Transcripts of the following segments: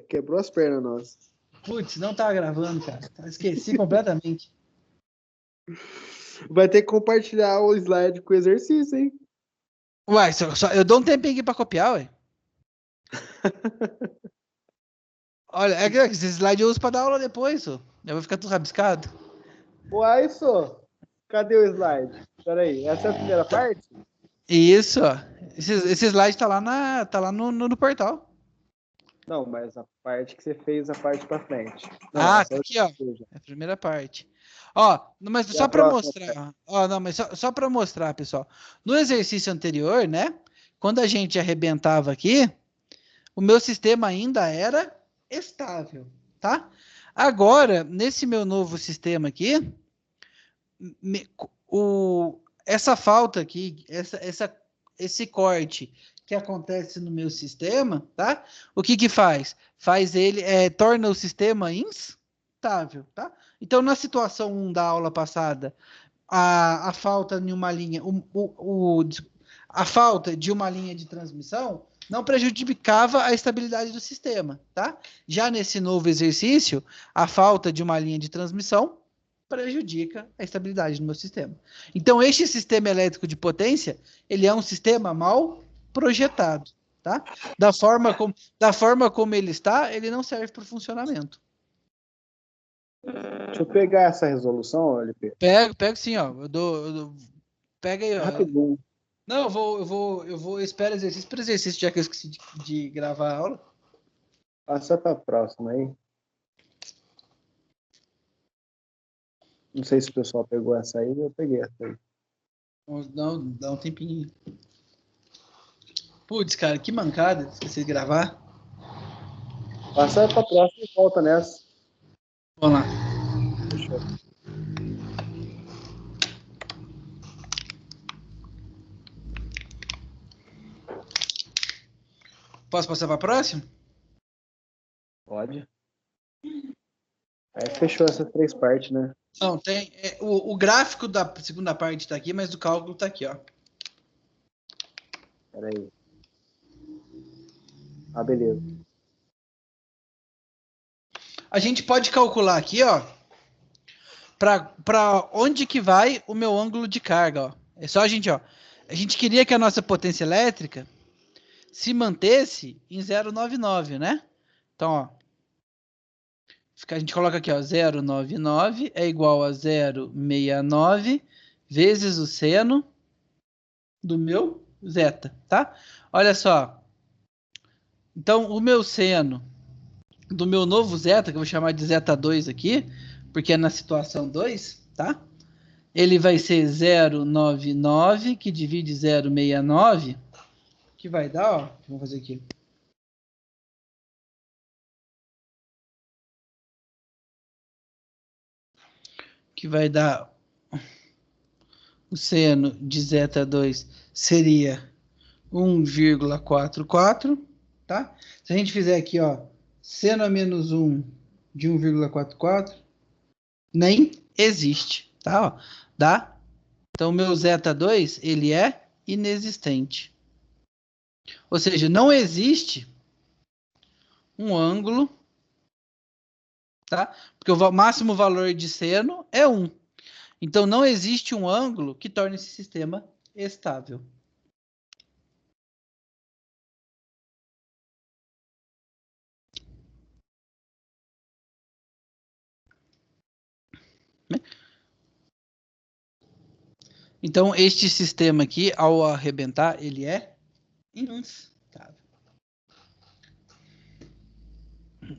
Quebrou as pernas nossas. Putz, não tava gravando, cara. Esqueci completamente. Vai ter que compartilhar o slide com o exercício, hein? Uai, eu dou um tempinho aqui pra copiar, ué. Olha, é que esse slide eu uso pra dar aula depois, só. Eu vou ficar tudo rabiscado. Uai, só. Cadê o slide? Peraí, essa é a primeira parte? Isso, ó. Esse slide tá lá no portal. Não, mas a parte que você fez, a parte pra frente. Não, Ah, essa tá é aqui, ó. outra. É a primeira parte. Ó, mas E só a para próxima mostrar. parte? Ó, não, mas só para mostrar, pessoal. No exercício anterior, né? Quando a gente arrebentava aqui, o meu sistema ainda era estável, tá? Agora, nesse meu novo sistema aqui, essa falta aqui, esse corte que acontece no meu sistema, tá? O que que faz? Torna o sistema instável, tá? Então, na situação 1 da aula passada, a falta de uma linha, a falta de uma linha de transmissão não prejudicava a estabilidade do sistema, tá? Já nesse novo exercício, a falta de uma linha de transmissão prejudica a estabilidade do meu sistema. Então, este sistema elétrico de potência, ele é um sistema mal projetado, tá? Da forma como ele está, ele não serve para o funcionamento. Deixa eu pegar essa resolução, LP. Pego sim, ó. Pega aí, ó. Rapidinho. Não, eu espero exercício por exercício, já que eu esqueci de gravar a aula. Passa pra próxima aí. Não sei se o pessoal pegou essa aí, eu peguei essa aí. Dá um tempinho. Putz, cara, que mancada. Esqueci de gravar. Passa pra próxima e volta nessa. Vamos lá. Fechou. Posso passar para a próxima? Pode. Aí fechou essas 3 partes, né? Não, tem. O gráfico da segunda parte está aqui, mas o cálculo está aqui, ó. Peraí. Ah, beleza. A gente pode calcular aqui, ó, para onde que vai o meu ângulo de carga, ó. É só a gente queria que a nossa potência elétrica se mantesse em 0,99, né? Então, ó, a gente coloca aqui, ó, 0,99 é igual a 0,69 vezes o seno do meu zeta, tá? Olha só. Então, o meu seno do meu novo zeta, que eu vou chamar de zeta 2 aqui, porque é na situação 2, tá? Ele vai ser 0,99, que divide 0,69, que vai dar, ó, vamos fazer aqui. Que vai dar o seno de zeta 2 seria 1,44, tá? Se a gente fizer aqui, ó, seno a menos 1 de 1,44, nem existe, tá? Ó, dá? Então, o meu zeta 2, ele é inexistente. Ou seja, não existe um ângulo, tá? Porque o máximo valor de seno é 1. Então, não existe um ângulo que torne esse sistema estável. Então, este sistema aqui, ao arrebentar, ele é instável.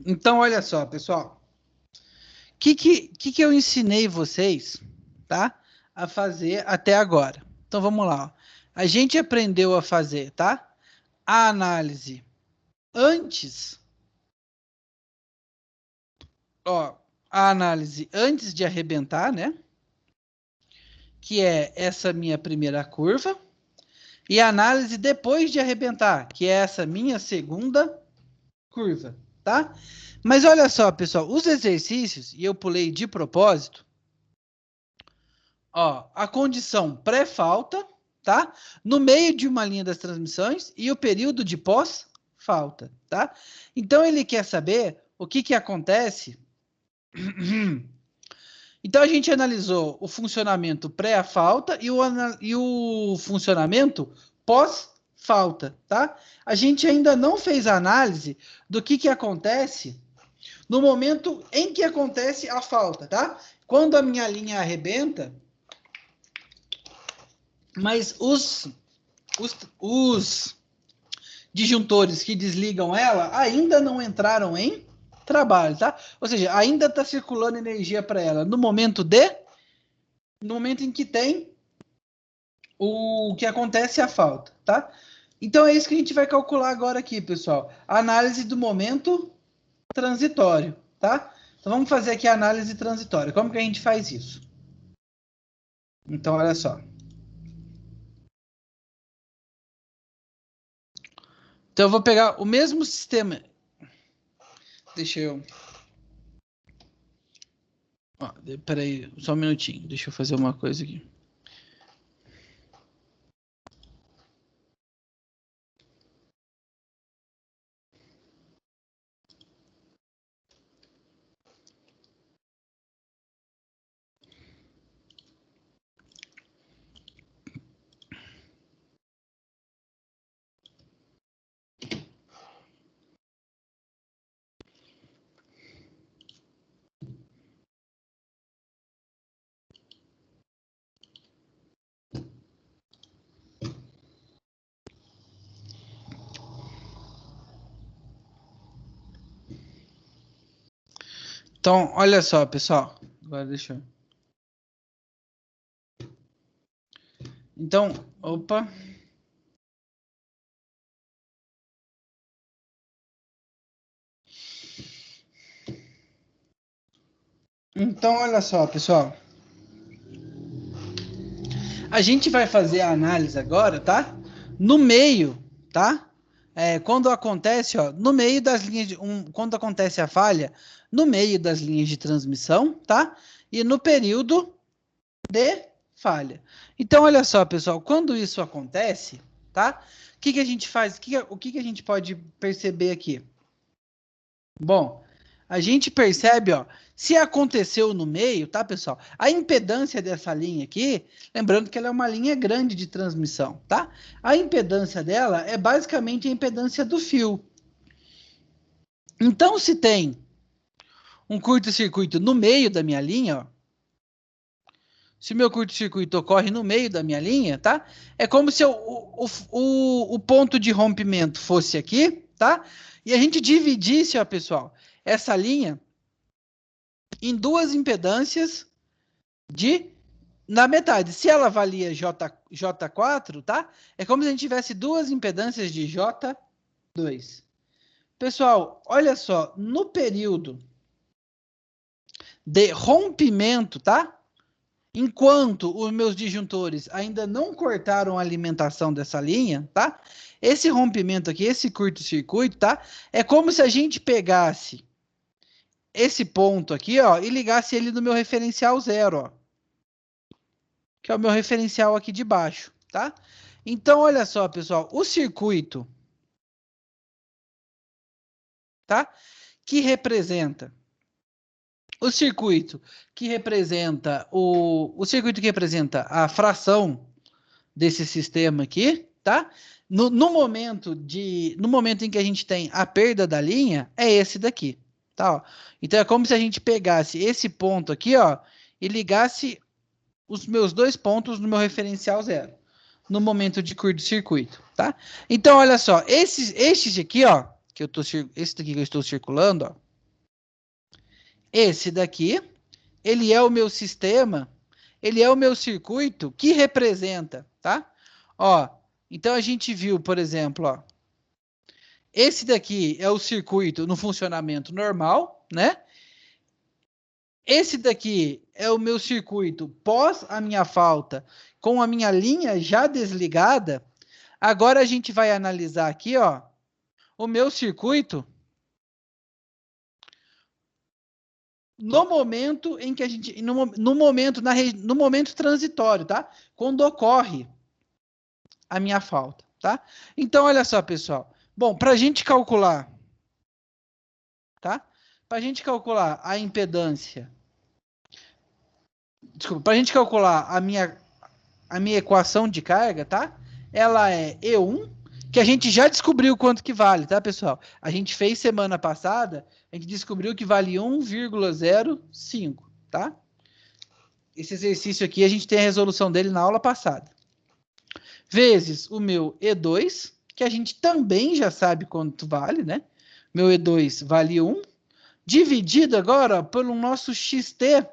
Então, olha só, pessoal. O que eu ensinei vocês, tá? A fazer até agora. Então, vamos lá. Ó. A gente aprendeu a fazer, tá? A análise antes. Ó, a análise antes de arrebentar, né? Que é essa minha primeira curva. E a análise depois de arrebentar, que é essa minha segunda curva, tá? Mas olha só, pessoal, os exercícios, e eu pulei de propósito, ó, a condição pré-falta, tá? No meio de uma linha das transmissões e o período de pós-falta. falta, tá? Então, ele quer saber o que que acontece. Então, a gente analisou o funcionamento pré a falta e o funcionamento pós-falta, tá? A gente ainda não fez a análise do que acontece no momento em que acontece a falta, tá? Quando a minha linha arrebenta, mas os disjuntores que desligam ela ainda não entraram em trabalho, tá? Ou seja, ainda está circulando energia para ela no momento em que tem o que acontece a falta, tá? Então é isso que a gente vai calcular agora aqui, pessoal. A análise do momento transitório, tá? Então vamos fazer aqui a análise transitória. Como que a gente faz isso? Então olha só. Então eu vou pegar o mesmo sistema. Deixa eu... Peraí, só um minutinho. Deixa eu fazer uma coisa aqui. Então, olha só, pessoal. Agora deixa eu... Então, opa. Então, olha só, pessoal. A gente vai fazer a análise agora, tá? No meio, tá? Quando acontece, ó, no meio das linhas quando acontece a falha, no meio das linhas de transmissão, tá? E no período de falha. Então, olha só, pessoal, quando isso acontece, tá? O que a gente faz? O que a gente pode perceber aqui? Bom, a gente percebe, ó, se aconteceu no meio, tá, pessoal? A impedância dessa linha aqui, lembrando que ela é uma linha grande de transmissão, tá? A impedância dela é basicamente a impedância do fio. Então, se tem um curto-circuito no meio da minha linha, ó, se o meu curto-circuito ocorre no meio da minha linha, tá? É como se o ponto de rompimento fosse aqui, tá? E a gente dividisse, ó, pessoal, essa linha em duas impedâncias na metade. Se ela valia J4, tá? É como se a gente tivesse duas impedâncias de J2. Pessoal, olha só, no período de rompimento, tá? Enquanto os meus disjuntores ainda não cortaram a alimentação dessa linha, tá? Esse rompimento aqui, esse curto-circuito, tá? É como se a gente pegasse esse ponto aqui, ó, e ligasse ele no meu referencial zero, ó, que é o meu referencial aqui de baixo, tá? Então, olha só, pessoal, o circuito, tá? Que representa o circuito que representa o circuito que representa a fração desse sistema aqui, tá? No momento em que a gente tem a perda da linha, é esse daqui, tá? Ó. Então é como se a gente pegasse esse ponto aqui, ó, e ligasse os meus dois pontos no meu referencial zero, no momento de curto-circuito, tá? Então olha só, esses aqui, ó, esse daqui que eu estou circulando, ó, esse daqui, ele é o meu sistema, ele é o meu circuito que representa, tá? Ó, então a gente viu, por exemplo, ó, esse daqui é o circuito no funcionamento normal, né? Esse daqui é o meu circuito pós a minha falta, com a minha linha já desligada. Agora a gente vai analisar aqui, ó, o meu circuito no momento em que a gente, no momento transitório, tá? Quando ocorre a minha falta, tá? Então, olha só, pessoal, Bom, para a gente calcular, tá? Para a gente calcular a impedância, desculpa, para a gente calcular a minha equação de carga, tá? Ela é E1, que a gente já descobriu quanto que vale, tá, pessoal? A gente fez semana passada, a gente descobriu que vale 1,05, tá? Esse exercício aqui, a gente tem a resolução dele na aula passada. Vezes o meu E2, que a gente também já sabe quanto vale, né? Meu E2 vale 1, dividido agora pelo nosso XT3,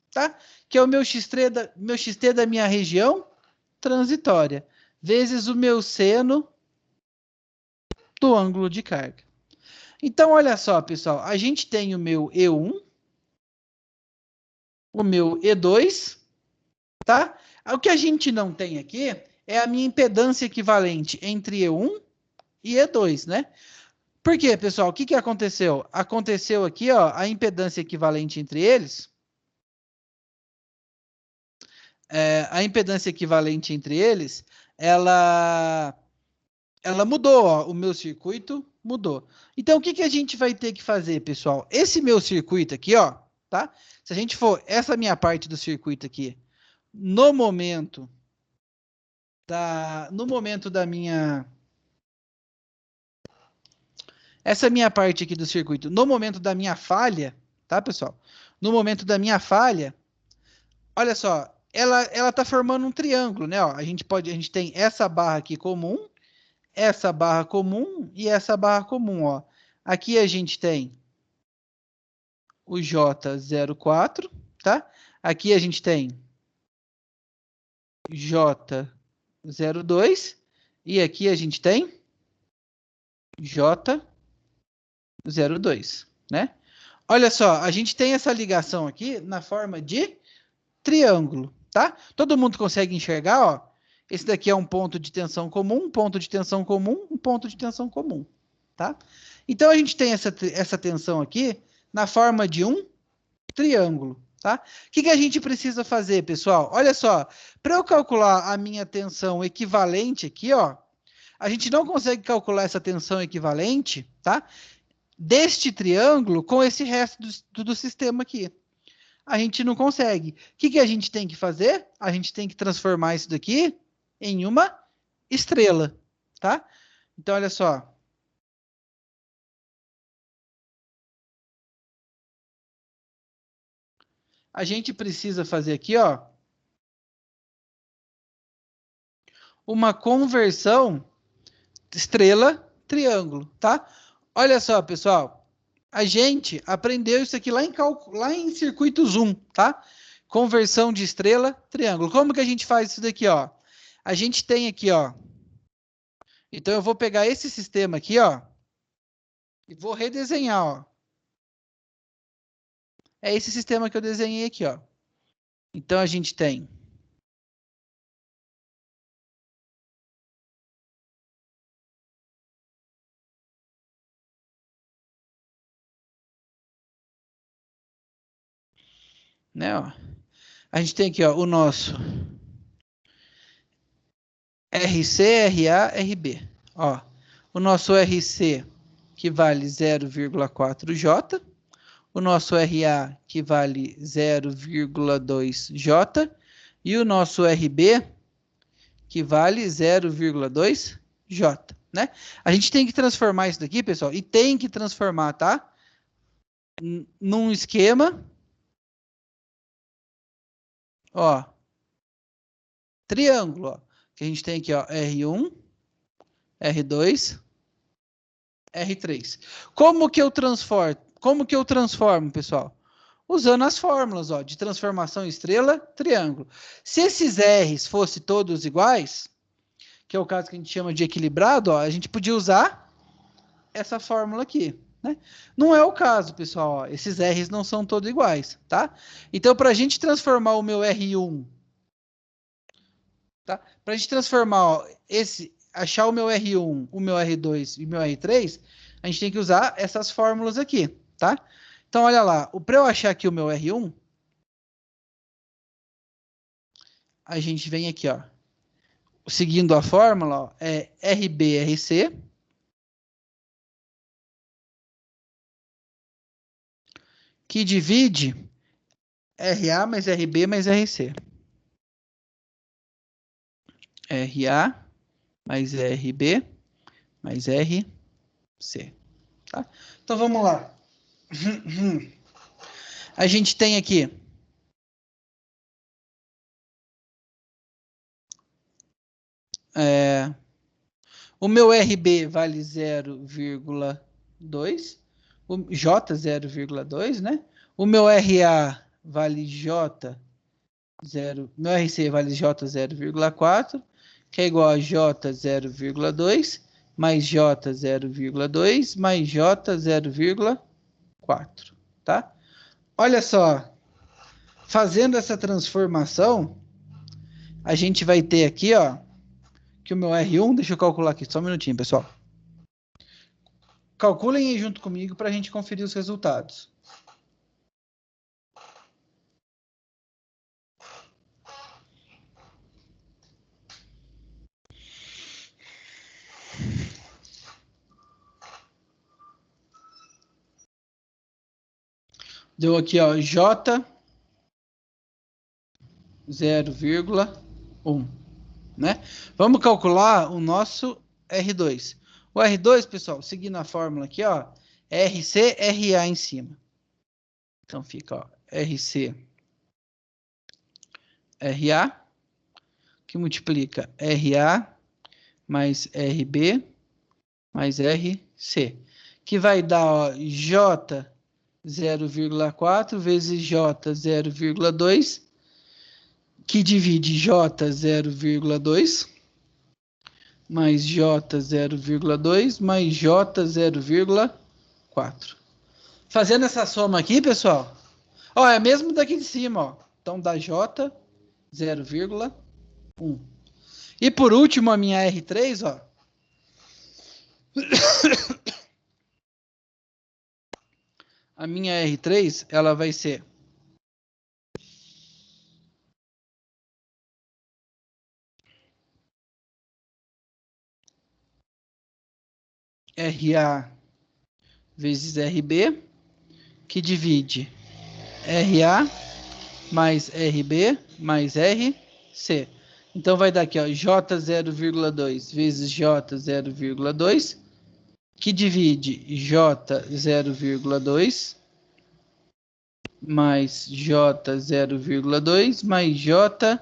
tá? Que é o meu XT da minha região transitória, vezes o meu seno do ângulo de carga. Então, olha só, pessoal, a gente tem o meu E1, o meu E2, tá? O que a gente não tem aqui é a minha impedância equivalente entre E1 e E2, né? Por quê, pessoal? O que aconteceu? Aconteceu aqui, ó, a impedância equivalente entre eles. A impedância equivalente entre eles, ela mudou, ó, o meu circuito mudou. Então, o que a gente vai ter que fazer, pessoal? Esse meu circuito aqui, ó, tá? Se a gente for essa minha parte do circuito aqui, no momento da minha essa minha parte aqui do circuito, no momento da minha falha, tá, pessoal? No momento da minha falha, olha só, ela tá formando um triângulo, né, ó? A gente tem essa barra aqui comum, essa barra comum e essa barra comum, ó. Aqui a gente tem o J04, tá? Aqui a gente tem J02 e aqui a gente tem J02, né? Olha só, a gente tem essa ligação aqui na forma de triângulo, tá? Todo mundo consegue enxergar, ó. Esse daqui é um ponto de tensão comum, um ponto de tensão comum, um ponto de tensão comum, tá? Então a gente tem essa tensão aqui na forma de um triângulo, tá? O que a gente precisa fazer, pessoal? Olha só, para eu calcular a minha tensão equivalente aqui, ó, a gente não consegue calcular essa tensão equivalente, tá? Deste triângulo com esse resto do sistema aqui. A gente não consegue. O que a gente tem que fazer? A gente tem que transformar isso daqui em uma estrela, tá? Então, olha só. A gente precisa fazer aqui, ó, uma conversão estrela-triângulo, tá? Olha só, pessoal. A gente aprendeu isso aqui lá em circuitos 1, tá? Conversão de estrela-triângulo. Como que a gente faz isso daqui, ó? A gente tem aqui, ó. Então, eu vou pegar esse sistema aqui, ó, e vou redesenhar, ó. É esse sistema que eu desenhei aqui, ó. Então, a gente tem né, ó. A gente tem aqui, ó, o nosso RC, RA, RB. Ó, o nosso RC que vale 0,4J, o nosso RA que vale 0,2J e o nosso RB que vale 0,2J, né? A gente tem que transformar isso daqui, pessoal, e tem que transformar, tá? Num esquema, ó, triângulo, ó, que a gente tem aqui, ó, R1, R2, R3. Como que eu transformo, pessoal? Usando as fórmulas, ó, de transformação estrela, triângulo. Se esses R's fossem todos iguais, que é o caso que a gente chama de equilibrado, ó, a gente podia usar essa fórmula aqui, né? Não é o caso, pessoal, ó, esses R's não são todos iguais, tá? Então, para a gente transformar o meu R1, tá? Para a gente transformar, ó, achar o meu R1, o meu R2 e o meu R3, a gente tem que usar essas fórmulas aqui, tá? Então, olha lá, para eu achar aqui o meu R1, a gente vem aqui, ó. seguindo a fórmula, ó, é RB-RC, que divide RA mais RB mais RC. RA mais RB mais RC. Tá? Então vamos lá. A gente tem aqui o meu RB vale 0,2, o J 0,2, né? O meu RA vale J 0, meu RC vale J 0,4, que é igual a J 0,2 mais J 0,2 mais J 0,4, tá? Olha só, fazendo essa transformação, a gente vai ter aqui, ó, que o meu R1, deixa eu calcular aqui, só um minutinho, pessoal. Calculem aí junto comigo para a gente conferir os resultados. Deu aqui, ó, J 0,1, né? Vamos calcular o nosso R2. O R2, pessoal, seguindo a fórmula aqui, ó, RC, RA em cima. Então fica, ó, RC, RA, que multiplica RA mais RB mais RC, que vai dar, ó, J 0,4 vezes J 0,2, que divide J 0,2 mais J 0,2 mais J 0,4. Fazendo essa soma aqui, pessoal, ó, é mesmo daqui de cima, ó. Então dá J 0,1. E por último, a minha R3, ó. A minha R3, ela vai ser RA vezes RB, que divide RA mais RB mais RC. Então vai dar aqui, ó, J 0,2 vezes J 0,2, que divide J 0,2 mais J 0,2 mais J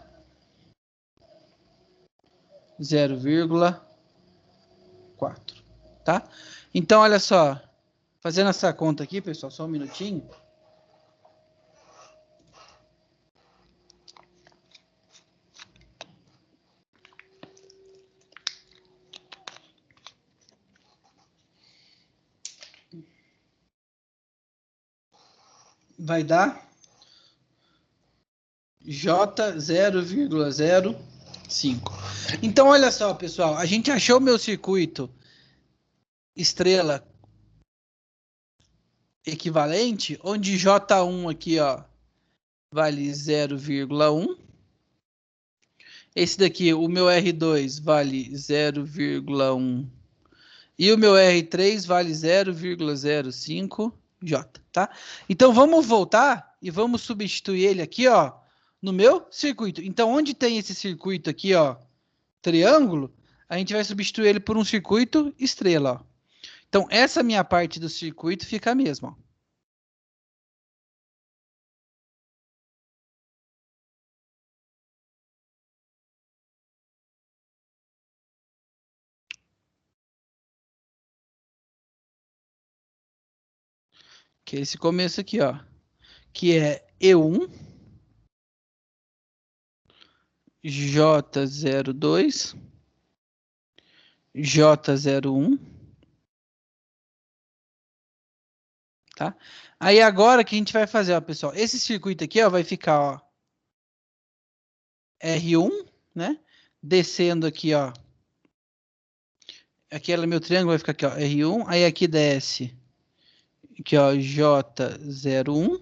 0,4, tá? Então, olha só, fazendo essa conta aqui, pessoal, só um minutinho. Vai dar J 0,05. Então, olha só, pessoal, a gente achou meu circuito estrela equivalente, onde J1 aqui, ó, vale 0,1. Esse daqui, o meu R2 vale 0,1 e o meu R3 vale 0,05 J, tá? Então vamos voltar e vamos substituir ele aqui, ó, no meu circuito. Então onde tem esse circuito aqui, ó, triângulo, a gente vai substituir ele por um circuito estrela, ó. Então essa minha parte do circuito fica a mesma, ó. Que é esse começo aqui, ó, que é E1, J02, J01, tá? Aí agora que a gente vai fazer, ó, pessoal, esse circuito aqui, ó, vai ficar, ó, R1, né? Descendo aqui, ó. Aqui é meu triângulo, vai ficar aqui, ó, R1, aí aqui desce, aqui, ó, J01,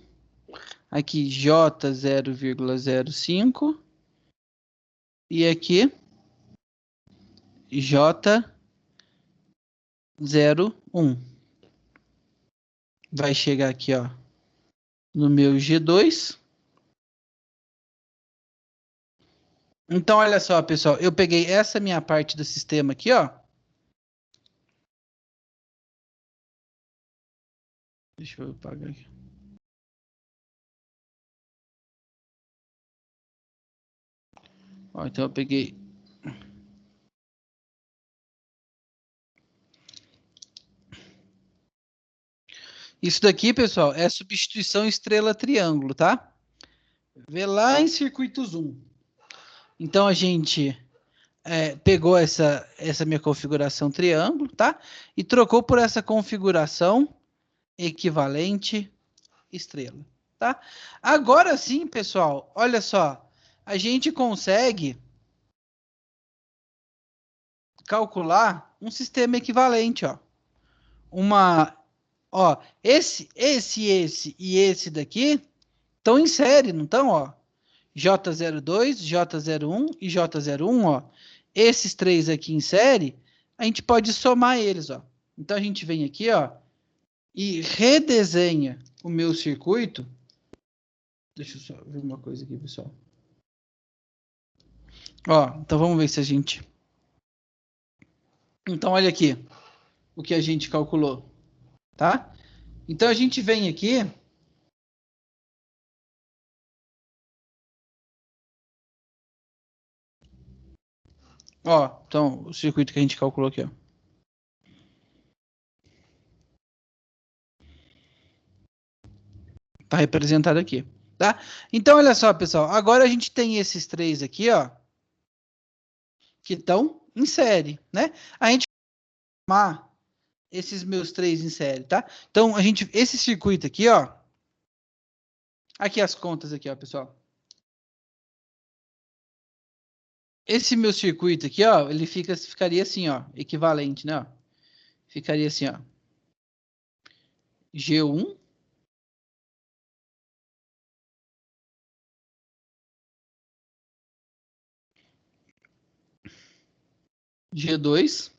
aqui J0,05 e aqui J01. Vai chegar aqui, ó, no meu G2. Então, olha só, pessoal, eu peguei essa minha parte do sistema aqui, ó. Deixa eu apagar aqui. Ó, então eu peguei. Isso daqui, pessoal, é substituição estrela-triângulo, tá? Vê lá em circuitos 1. Então, a gente pegou essa minha configuração triângulo, tá? E trocou por essa configuração equivalente estrela, tá? Agora sim, pessoal, olha só. A gente consegue calcular um sistema equivalente, ó. Ó, esse e esse daqui estão em série, não estão, ó? J02, J01 e J01, ó. Esses três aqui em série, a gente pode somar eles, ó. Então a gente vem aqui, ó, e redesenha o meu circuito. Deixa eu só ver uma coisa aqui, pessoal. Ó, então vamos ver se a gente... Então olha aqui o que a gente calculou, tá? Então a gente vem aqui... Ó, então o circuito que a gente calculou aqui, ó. Tá representado aqui, tá? Então, olha só, pessoal. Agora a gente tem esses três aqui, ó, que estão em série, né? A gente vai chamar esses meus três em série, tá? Então, esse circuito aqui, ó. Aqui as contas aqui, ó, pessoal. Esse meu circuito aqui, ó, ele ficaria assim, ó, equivalente, né? Ó. Ficaria assim, ó. G1. G2.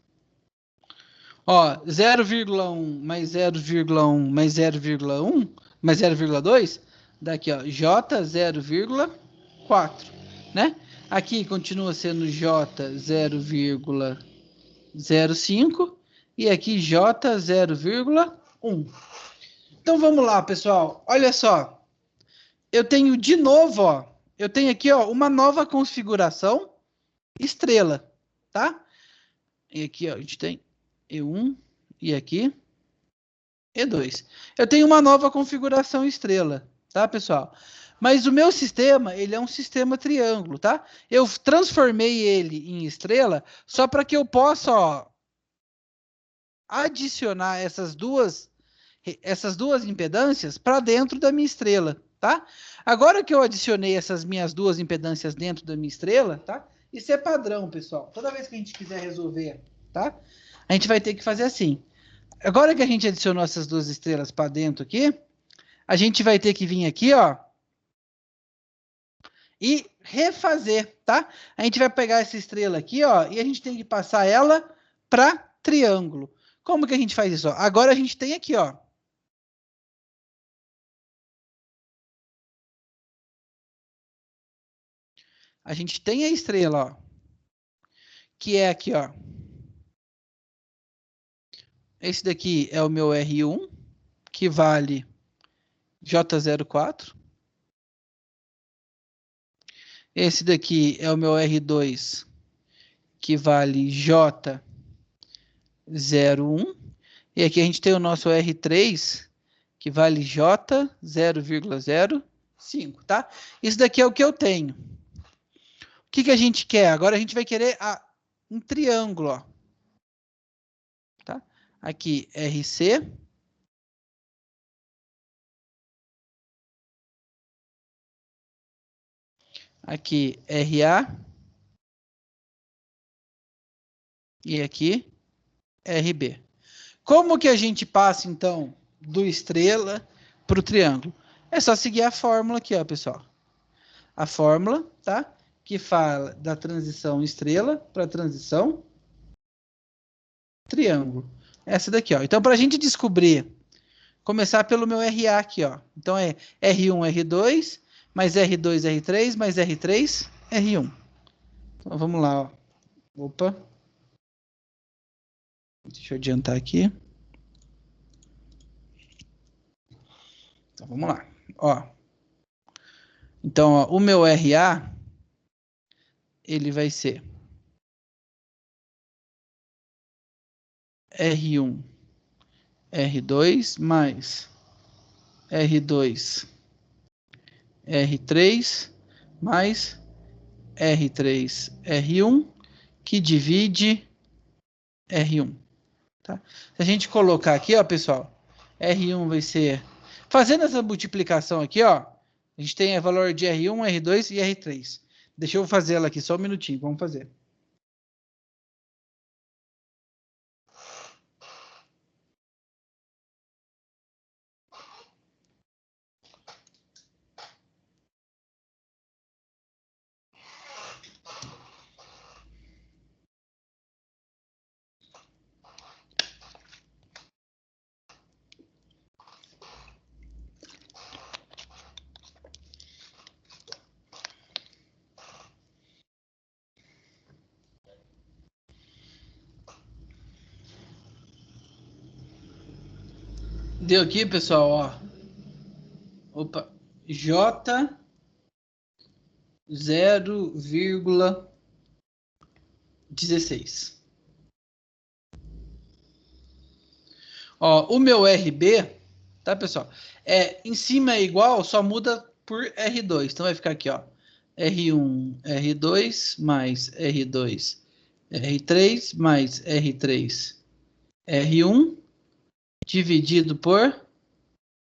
Ó, 0,1 mais 0,1 mais 0,1 mais 0,2, daqui, ó, J 0,4, né? Aqui continua sendo J 0,05 e aqui J 0,1. Então vamos lá, pessoal. Olha só. Eu tenho de novo, ó, eu tenho aqui, ó, uma nova configuração estrela, tá? E aqui, ó, a gente tem E1 e aqui E2. Eu tenho uma nova configuração estrela, tá, pessoal? Mas o meu sistema, ele é um sistema triângulo, tá? Eu transformei ele em estrela só para que eu possa, ó, adicionar essas duas impedâncias para dentro da minha estrela, tá? Agora que eu adicionei essas minhas duas impedâncias dentro da minha estrela, tá? Isso é padrão, pessoal. Toda vez que a gente quiser resolver, tá? A gente vai ter que fazer assim. Agora que a gente adicionou essas duas estrelas para dentro aqui, a gente vai ter que vir aqui, ó, e refazer, tá? A gente vai pegar essa estrela aqui, ó, e a gente tem que passar ela para triângulo. Como que a gente faz isso? Ó? Agora a gente tem aqui, ó, a gente tem a estrela, ó, que é aqui, ó. Esse daqui é o meu R1, que vale J04. Esse daqui é o meu R2, que vale J01. E aqui a gente tem o nosso R3, que vale J 0,05, tá? Isso daqui é o que eu tenho. O que a gente quer? Agora a gente vai querer um triângulo, ó. Tá? Aqui, RC. Aqui, RA. E aqui, RB. Como que a gente passa, então, do estrela para o triângulo? É só seguir a fórmula aqui, ó, pessoal. A fórmula, tá? Que fala da transição estrela para transição triângulo. Essa daqui, ó. Então, para a gente descobrir, começar pelo meu RA aqui, ó. Então, é R1, R2, mais R2, R3, mais R3, R1. Então, vamos lá, ó. Opa. Deixa eu adiantar aqui. Então, vamos lá. Ó. Então, ó, o meu RA, ele vai ser R1, R2, mais R2, R3, mais R3, R1, que divide R1. Tá? Se a gente colocar aqui, ó, pessoal, R1 vai ser... Fazendo essa multiplicação aqui, ó, a gente tem o valor de R1, R2 e R3. Deixa eu fazer ela aqui só um minutinho, vamos fazer. Deu aqui, pessoal, ó. Opa, J 0,16. Ó, o meu RB, tá, pessoal? Em cima é igual, só muda por R2. Então vai ficar aqui, ó. R1, R2, mais R2, R3, mais R3, R1, dividido por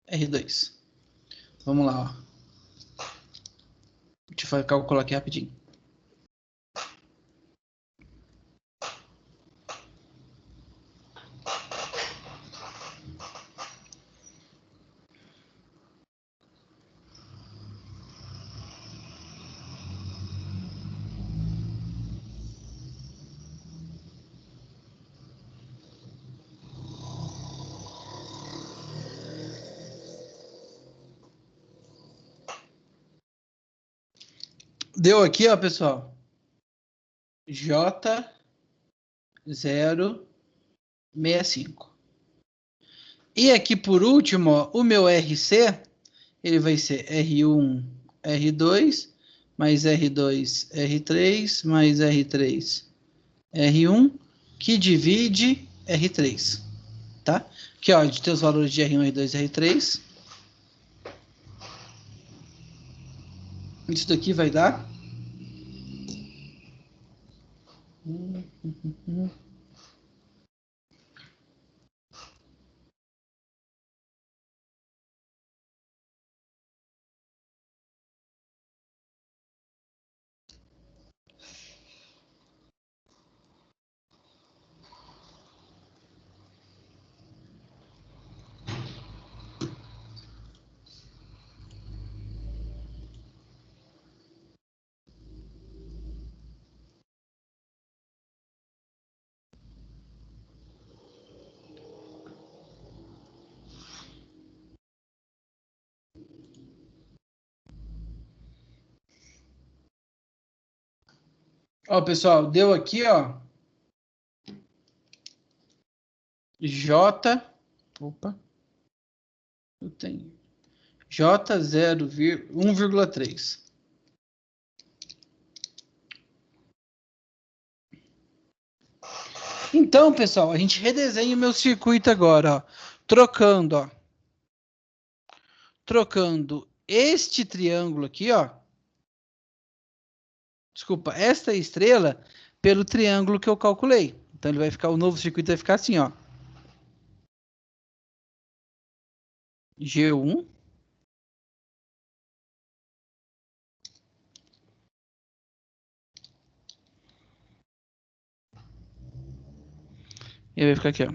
R2. Vamos lá, ó. Deixa eu calcular aqui rapidinho. Deu aqui, ó, pessoal. J 0,65. E aqui por último, ó, o meu RC, ele vai ser R1, R2, mais R2, R3, mais R3, R1, que divide R3, tá? Aqui, ó, de ter os valores de R1, R2 e R3. Isso daqui vai dar... Ó, pessoal, deu aqui, ó, J... Opa, eu tenho... J 1,3. Então, pessoal, a gente redesenha o meu circuito agora, ó, trocando, ó, trocando este triângulo aqui, ó, desculpa, esta estrela pelo triângulo que eu calculei. Então ele vai ficar, o novo circuito vai ficar assim, ó, G1, e vai ficar aqui, ó.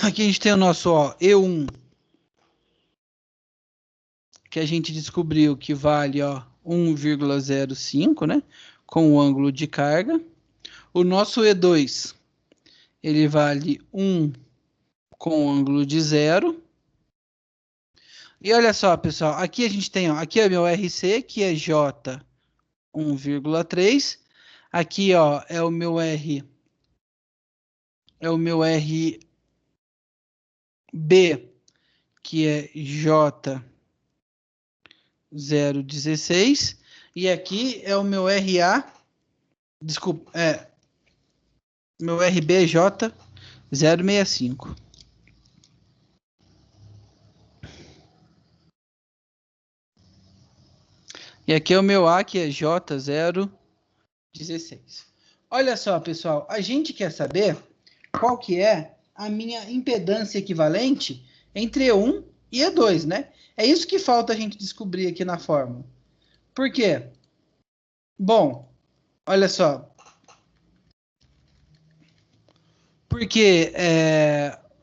Aqui a gente tem o nosso ó, E1, que a gente descobriu que vale ó, 1,05, né? Com o ângulo de carga. O nosso E2, ele vale 1 com o ângulo de 0. E olha só, pessoal, aqui a gente tem, ó, aqui é meu RC, que é J 1,3. Aqui, ó, é o meu RB, que é J 0,16. E aqui é o meu RA, desculpa, meu RBJ 0,65. E aqui é o meu A, que é J0,16. Olha só, pessoal, a gente quer saber qual que é a minha impedância equivalente entre E1 e E2, né? É isso que falta a gente descobrir aqui na fórmula. Por quê? Bom, olha só. Porque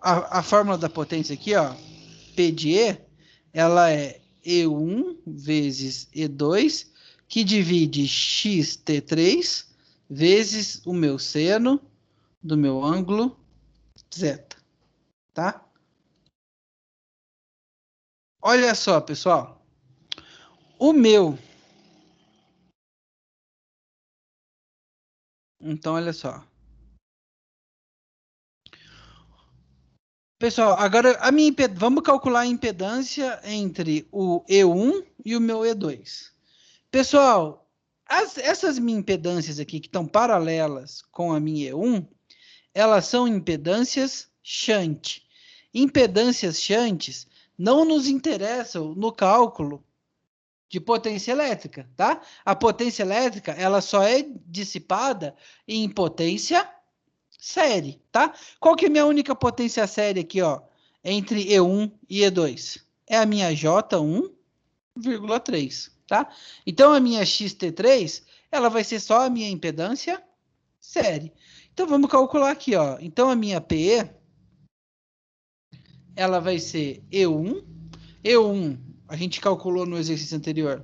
a fórmula da potência aqui, ó, P de E, ela é E1 vezes E2, que divide xt3 vezes o meu seno do meu ângulo zeta, tá? Olha só, pessoal. O meu... Então, olha só. Pessoal, agora vamos calcular a impedância entre o E1 e o meu E2. Pessoal, essas minhas impedâncias aqui que estão paralelas com a minha E1, elas são impedâncias shunt. Impedâncias shunts não nos interessam no cálculo de potência elétrica, tá? A potência elétrica, ela só é dissipada em potência série, tá? Qual que é a minha única potência série aqui, ó, entre E1 e E2? É a minha J1,3, tá? Então a minha XT3, ela vai ser só a minha impedância série. Então vamos calcular aqui, ó. Então a minha PE, ela vai ser E1. E1, a gente calculou no exercício anterior.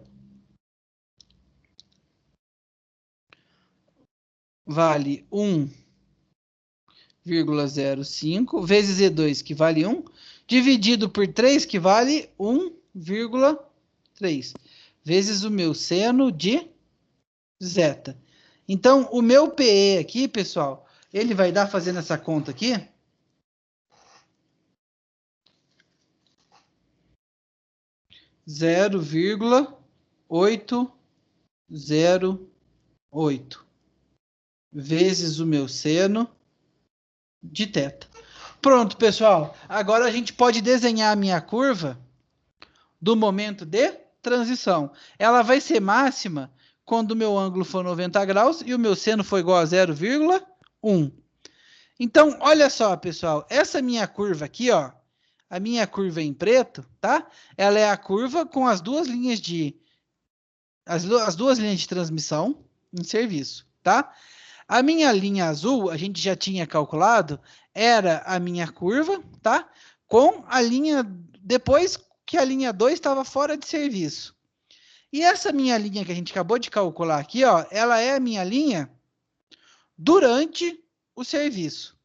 Vale 1,05 vezes E2, que vale 1, dividido por 3, que vale 1,3, vezes o meu seno de zeta. Então, o meu PE aqui, pessoal, ele vai dar, fazendo essa conta aqui, 0,808 vezes o meu seno de θ. Pronto, pessoal. Agora a gente pode desenhar a minha curva do momento de transição. Ela vai ser máxima quando o meu ângulo for 90 graus e o meu seno for igual a 0,1. Então, olha só, pessoal. Essa minha curva aqui, ó, a minha curva em preto, tá? Ela é a curva com as duas linhas de transmissão em serviço, tá? A minha linha azul, a gente já tinha calculado, era a minha curva, tá? Com a linha, depois que a linha 2 estava fora de serviço. E essa minha linha que a gente acabou de calcular aqui, ó, ela é a minha linha durante o serviço.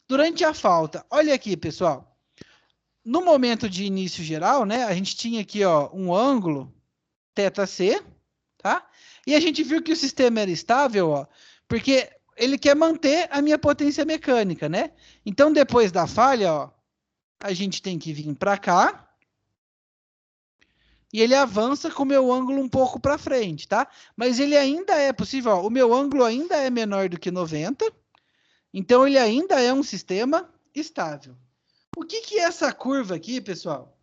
Durante a falta. Olha aqui, pessoal. No momento de início geral, né, a gente tinha aqui, ó, um ângulo θc, tá? E a gente viu que o sistema era estável, ó, porque ele quer manter a minha potência mecânica, né? Então, depois da falha, ó, a gente tem que vir para cá. E ele avança com o meu ângulo um pouco para frente, tá? Mas ele ainda é possível, ó, o meu ângulo ainda é menor do que 90, então ele ainda é um sistema estável. O que é essa curva aqui, pessoal?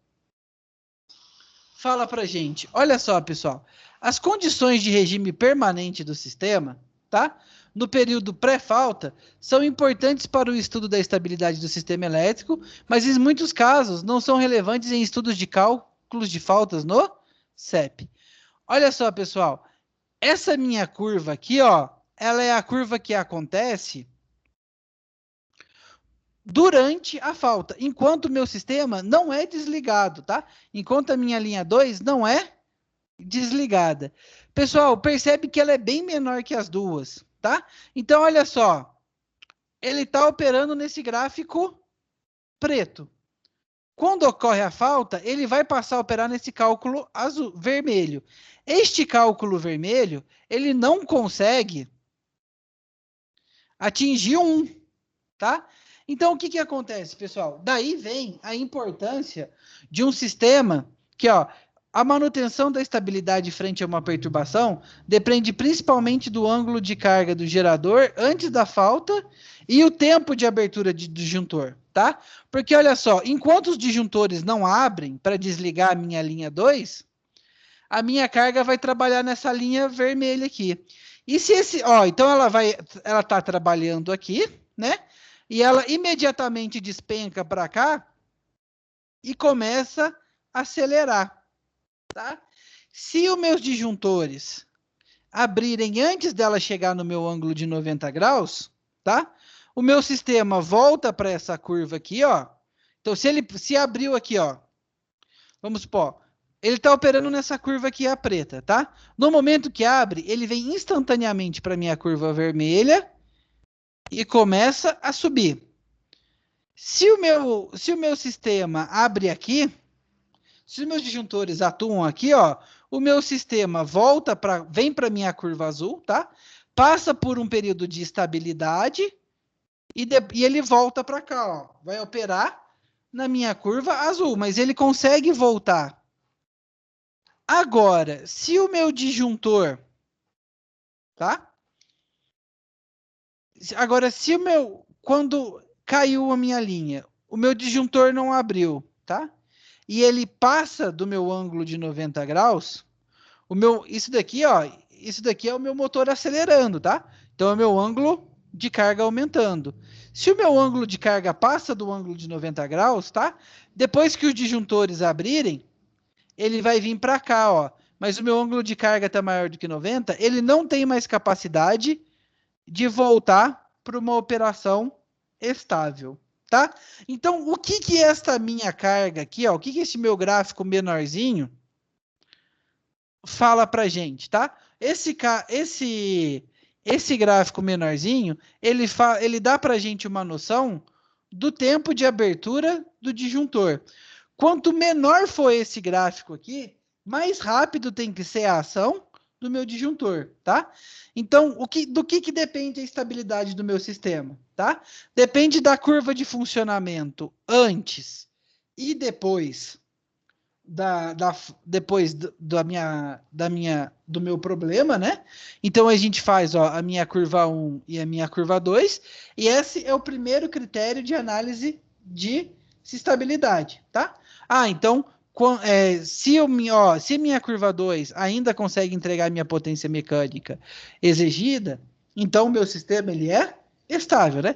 Fala pra gente. Olha só, pessoal. As condições de regime permanente do sistema, tá? No período pré-falta, são importantes para o estudo da estabilidade do sistema elétrico, mas em muitos casos não são relevantes em estudos de cálculos de faltas no CEP. Olha só, pessoal. Essa minha curva aqui, ó, ela é a curva que acontece durante a falta, enquanto o meu sistema não é desligado, tá? Enquanto a minha linha 2 não é desligada. Pessoal, percebe que ela é bem menor que as duas, tá? Então, olha só, ele está operando nesse gráfico preto. Quando ocorre a falta, ele vai passar a operar nesse cálculo azul, vermelho. Este cálculo vermelho, ele não consegue atingir 1, tá? Então, o que que acontece, pessoal? Daí vem a importância de um sistema que, ó, a manutenção da estabilidade frente a uma perturbação depende principalmente do ângulo de carga do gerador antes da falta e o tempo de abertura do disjuntor, tá? Porque, olha só, enquanto os disjuntores não abrem para desligar a minha linha 2, a minha carga vai trabalhar nessa linha vermelha aqui. E se esse, ó, então ela tá trabalhando aqui, né? E ela imediatamente despenca para cá e começa a acelerar, tá? Se os meus disjuntores abrirem antes dela chegar no meu ângulo de 90 graus, tá? O meu sistema volta para essa curva aqui, ó. Então, se abriu aqui, ó, vamos supor, ele está operando nessa curva aqui, a preta, tá? No momento que abre, ele vem instantaneamente para minha curva vermelha e começa a subir. Se o meu sistema abre aqui, se os meus disjuntores atuam aqui, ó, o meu sistema vem para minha curva azul, tá? Passa por um período de estabilidade e ele volta para cá, ó. Vai operar na minha curva azul, mas ele consegue voltar. Agora, se o meu disjuntor, tá? Agora, quando caiu a minha linha, o meu disjuntor não abriu, tá? E ele passa do meu ângulo de 90 graus, isso daqui, ó, isso daqui é o meu motor acelerando, tá? Então, é o meu ângulo de carga aumentando. Se o meu ângulo de carga passa do ângulo de 90 graus, tá? Depois que os disjuntores abrirem, ele vai vir para cá, ó. Mas o meu ângulo de carga está maior do que 90, ele não tem mais capacidade de voltar para uma operação estável, tá? Então, o que que esta minha carga aqui, ó, o que que esse meu gráfico menorzinho fala para gente, tá? Esse gráfico menorzinho, ele dá para gente uma noção do tempo de abertura do disjuntor. Quanto menor for esse gráfico aqui, mais rápido tem que ser a ação do meu disjuntor, tá? Então, do que depende a estabilidade do meu sistema, tá? Depende da curva de funcionamento antes e depois do meu problema, né? Então a gente faz, ó, a minha curva 1 e a minha curva 2, e esse é o primeiro critério de análise de estabilidade, tá? Então, se minha curva 2 ainda consegue entregar minha potência mecânica exigida, então o meu sistema ele é estável, né?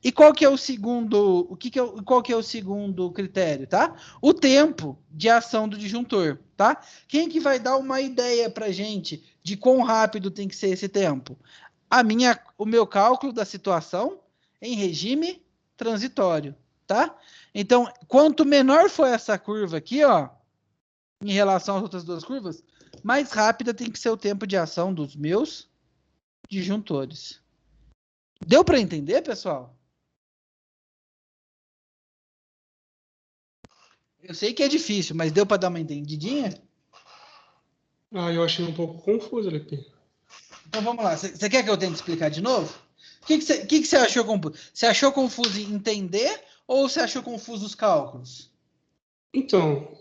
E qual que é o segundo, qual que é o segundo critério, tá? O tempo de ação do disjuntor, tá? Quem que vai dar uma ideia pra gente de quão rápido tem que ser esse tempo? O meu cálculo da situação em regime transitório, tá? Então, quanto menor for essa curva aqui, ó, em relação às outras duas curvas, mais rápida tem que ser o tempo de ação dos meus disjuntores. Deu para entender, pessoal? Eu sei que é difícil, mas deu para dar uma entendidinha? Eu achei um pouco confuso, Lipe. Então vamos lá. Você quer que eu tente explicar de novo? O que você achou confuso? Você achou confuso em entender ou você achou confuso os cálculos? Então,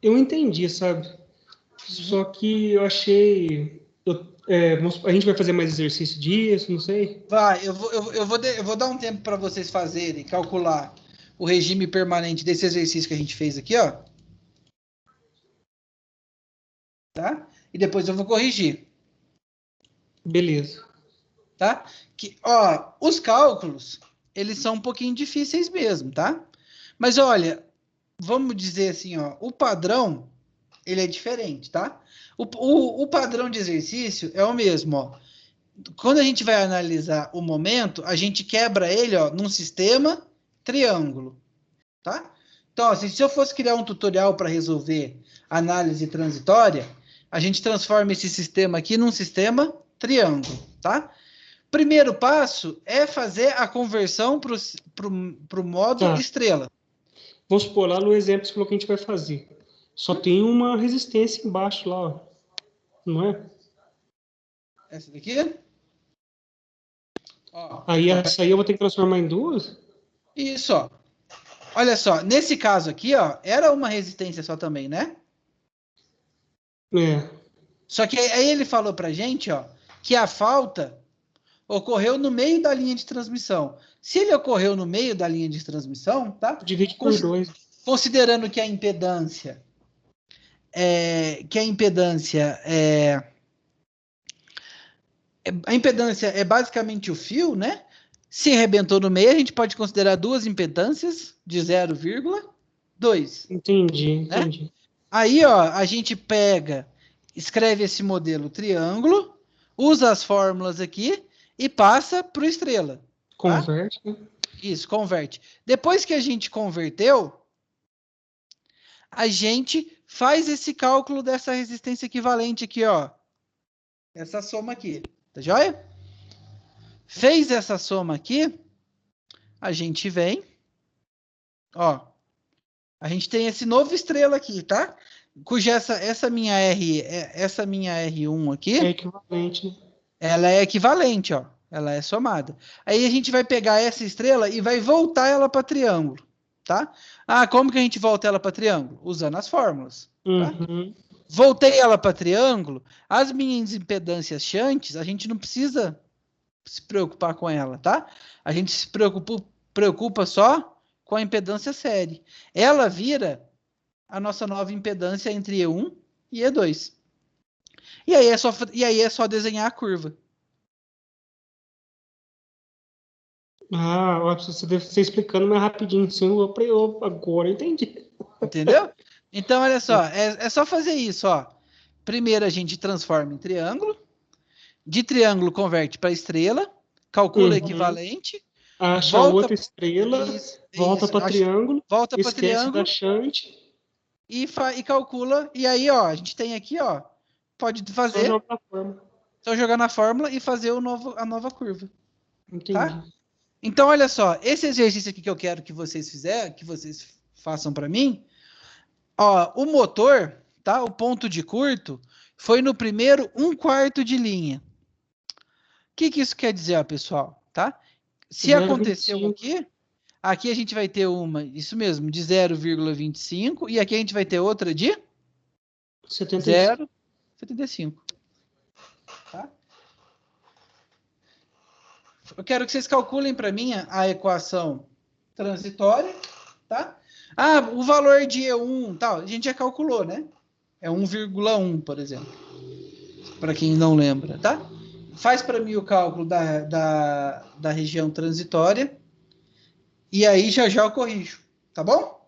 eu entendi, sabe? Só que eu achei... a gente vai fazer mais exercício disso, não sei. Vai, eu vou dar um tempo para vocês fazerem, calcular o regime permanente desse exercício que a gente fez aqui, ó. Tá? E depois eu vou corrigir. Beleza. Tá? Ó, os cálculos, eles são um pouquinho difíceis mesmo, tá? Mas olha, vamos dizer assim, ó, o padrão, ele é diferente, tá? O padrão de exercício é o mesmo, ó. quando a gente vai analisar o momento, a gente quebra ele, ó, num sistema triângulo, tá? Então, ó, se eu fosse criar um tutorial para resolver análise transitória, a gente transforma esse sistema aqui num sistema triângulo, tá? Primeiro passo é fazer a conversão para o modo Tá. estrela. Vamos supor, lá no exemplo que você falou que a gente vai fazer. Só tem uma resistência embaixo lá, ó. Não é? Essa daqui? Ó, Aí essa aí eu vou ter que transformar em duas? isso, ó. Olha só, nesse caso aqui, ó, era uma resistência só também, né? É. Só que aí ele falou pra gente, ó, que a falta ocorreu no meio da linha de transmissão. Se ele ocorreu no meio da linha de transmissão, tá? Divide por dois. Considerando que a impedância a impedância é basicamente o fio, né? Se arrebentou no meio, a gente pode considerar duas impedâncias de 0,2, Entendi, né? entendi. Aí, ó, a gente pega, escreve esse modelo triângulo, usa as fórmulas aqui e passa para o estrela, tá? Converte, né? Isso, converte. Depois que a gente converteu, a gente faz esse cálculo dessa resistência equivalente aqui, ó. Essa soma aqui, tá joia? Fez essa soma aqui, a gente vem, ó, a gente tem esse novo estrela aqui, tá? Cuja essa minha R1 É aqui, equivalente, né? ela é equivalente, ó. Ela é somada. Aí a gente vai pegar essa estrela e vai voltar ela para triângulo, tá? Ah, como que a gente volta ela para triângulo? Usando as fórmulas, tá? Uhum. Voltei ela para triângulo, as minhas impedâncias shunt, a gente não precisa se preocupar com ela, tá? A gente se preocupa só com a impedância série. Ela vira a nossa nova impedância entre E1 e E2. E aí é só desenhar a curva. Ah, ó, você deve ser explicando mais rapidinho, assim, agora eu entendi. Entendeu? Então, olha só, é só fazer isso, ó. Primeiro a gente transforma em triângulo, de triângulo converte para estrela, calcula Uhum. equivalente, Acha volta outra estrela, isso, volta isso, para triângulo, volta para esquece da triângulo shunt, e calcula. E aí, ó, a gente tem aqui, ó, pode só fazer, joga a forma. só jogar na fórmula e fazer a nova curva, Entendi. tá? Então, olha só, esse exercício aqui que eu quero que vocês façam para mim, ó, o motor, tá? O ponto de curto foi no primeiro 1/4 de linha. O que isso quer dizer, ó, pessoal? Tá? Se aconteceu 0,25, aqui a gente vai ter uma, isso mesmo, de 0,25 e aqui a gente vai ter outra de 75. 0,75. Tá? Eu quero que vocês calculem para mim a equação transitória, tá? Ah, o valor de E1, tal, a gente já calculou, né? É 1,1, por exemplo, para quem não lembra, tá? Faz para mim o cálculo da região transitória e aí já eu corrijo, tá bom?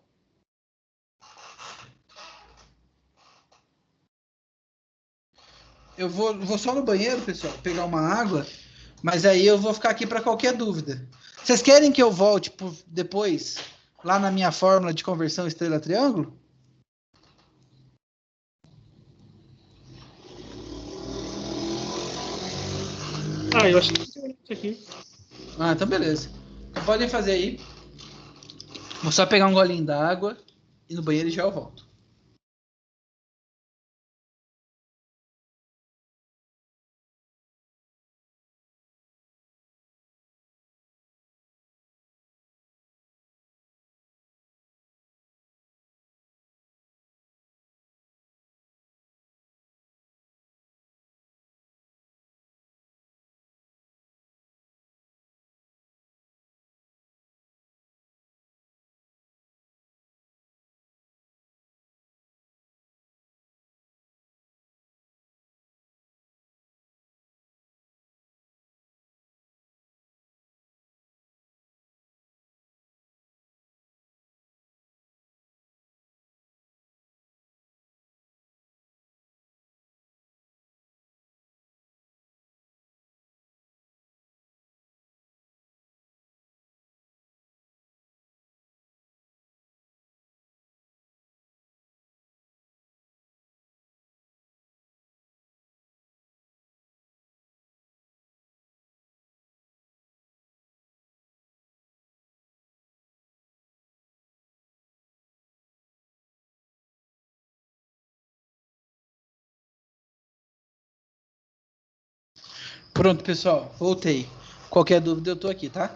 Eu vou só no banheiro, pessoal, pegar uma água, mas aí eu vou ficar aqui para qualquer dúvida. Vocês querem que eu volte depois lá na minha fórmula de conversão estrela-triângulo? Ah, eu achei interessante aqui. Ah, então beleza. Então podem fazer aí. Vou só pegar um golinho d'água e no banheiro e já eu volto. Pronto, pessoal, voltei. Qualquer dúvida eu tô aqui, tá?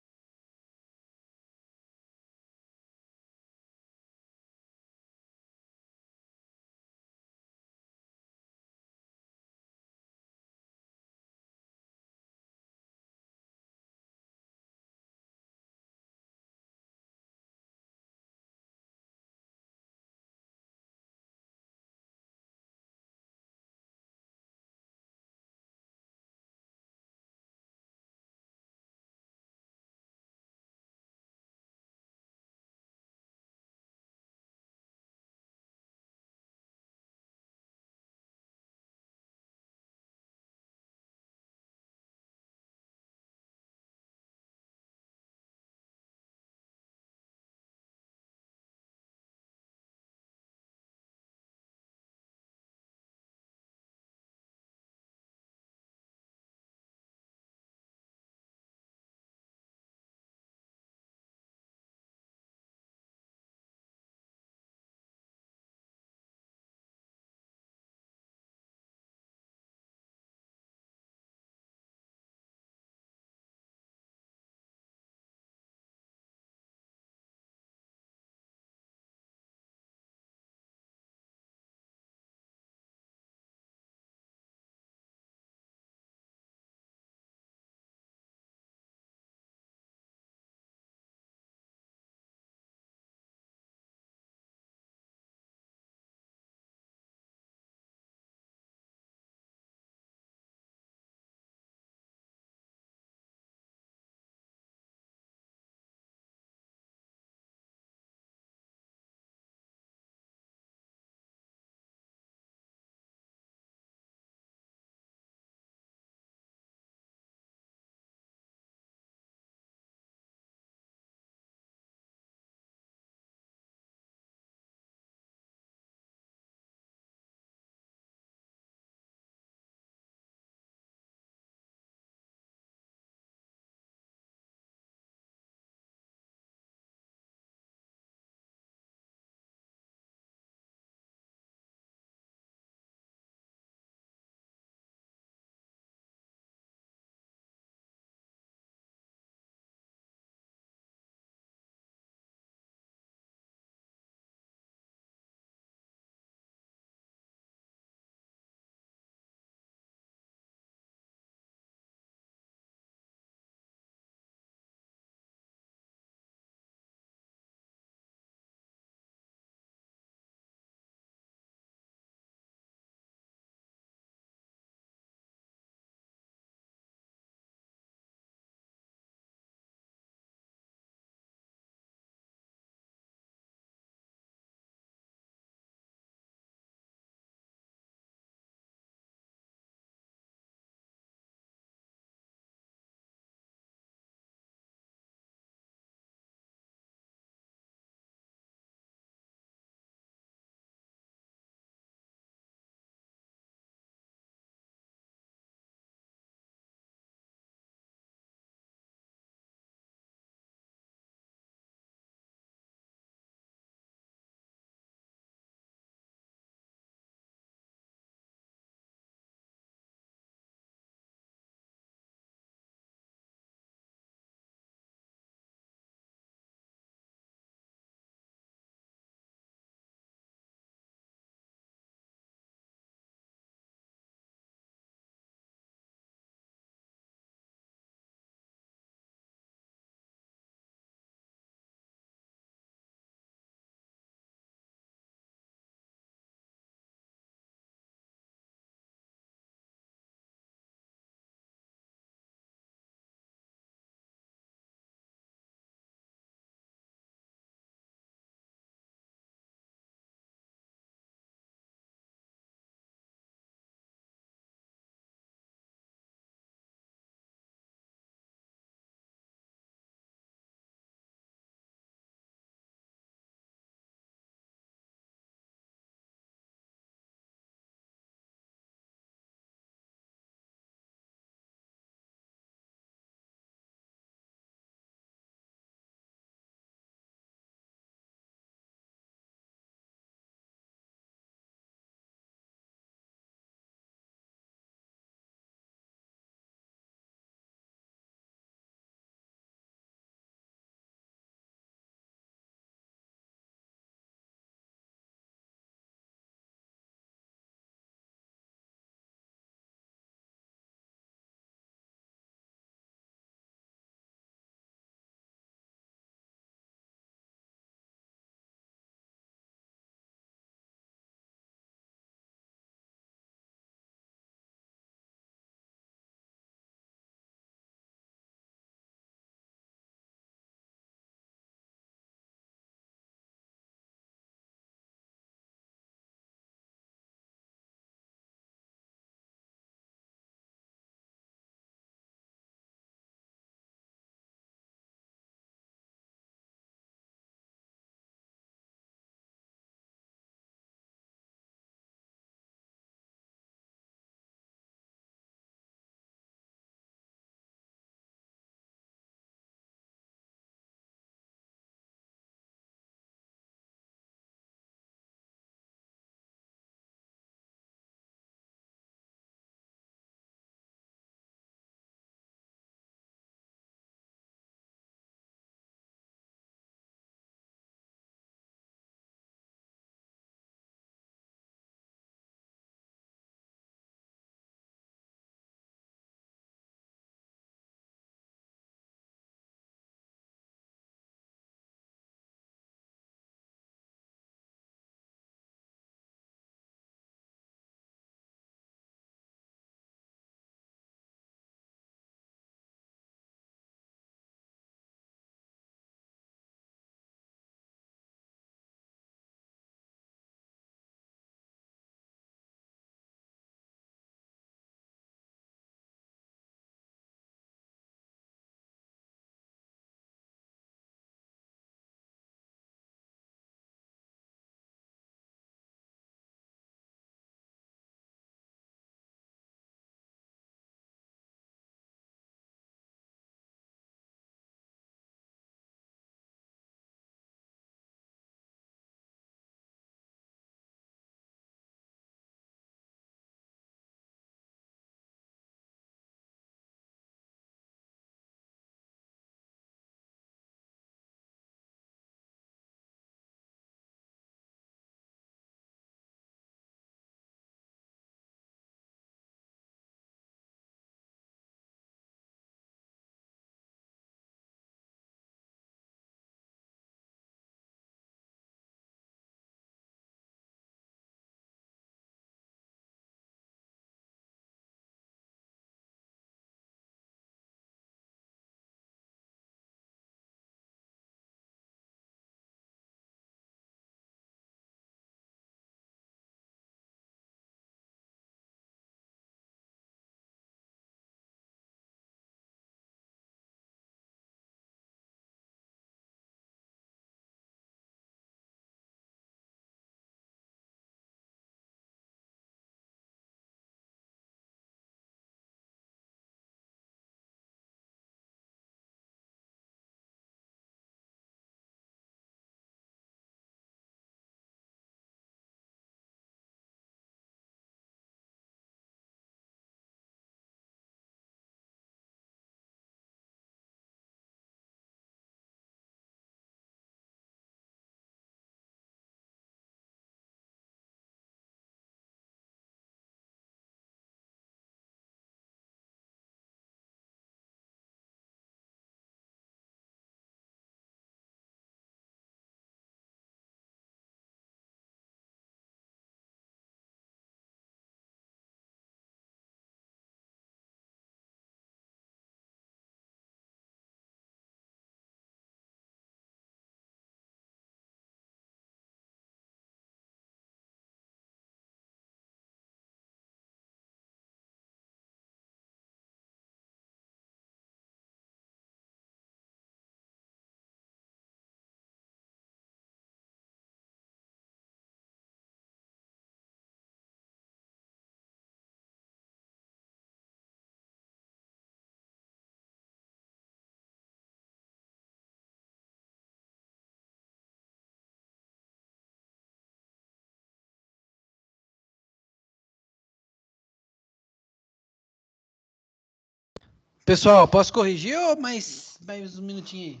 Pessoal, posso corrigir ou mais um minutinho aí?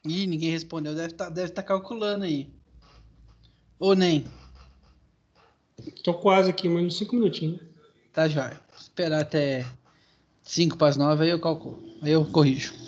Ih, ninguém respondeu. Deve tá calculando aí. Ou nem. Tô quase aqui, mais uns 5 minutinhos. Tá, joia. Vou esperar até 5 para as 9, aí eu calculo. Aí eu corrijo.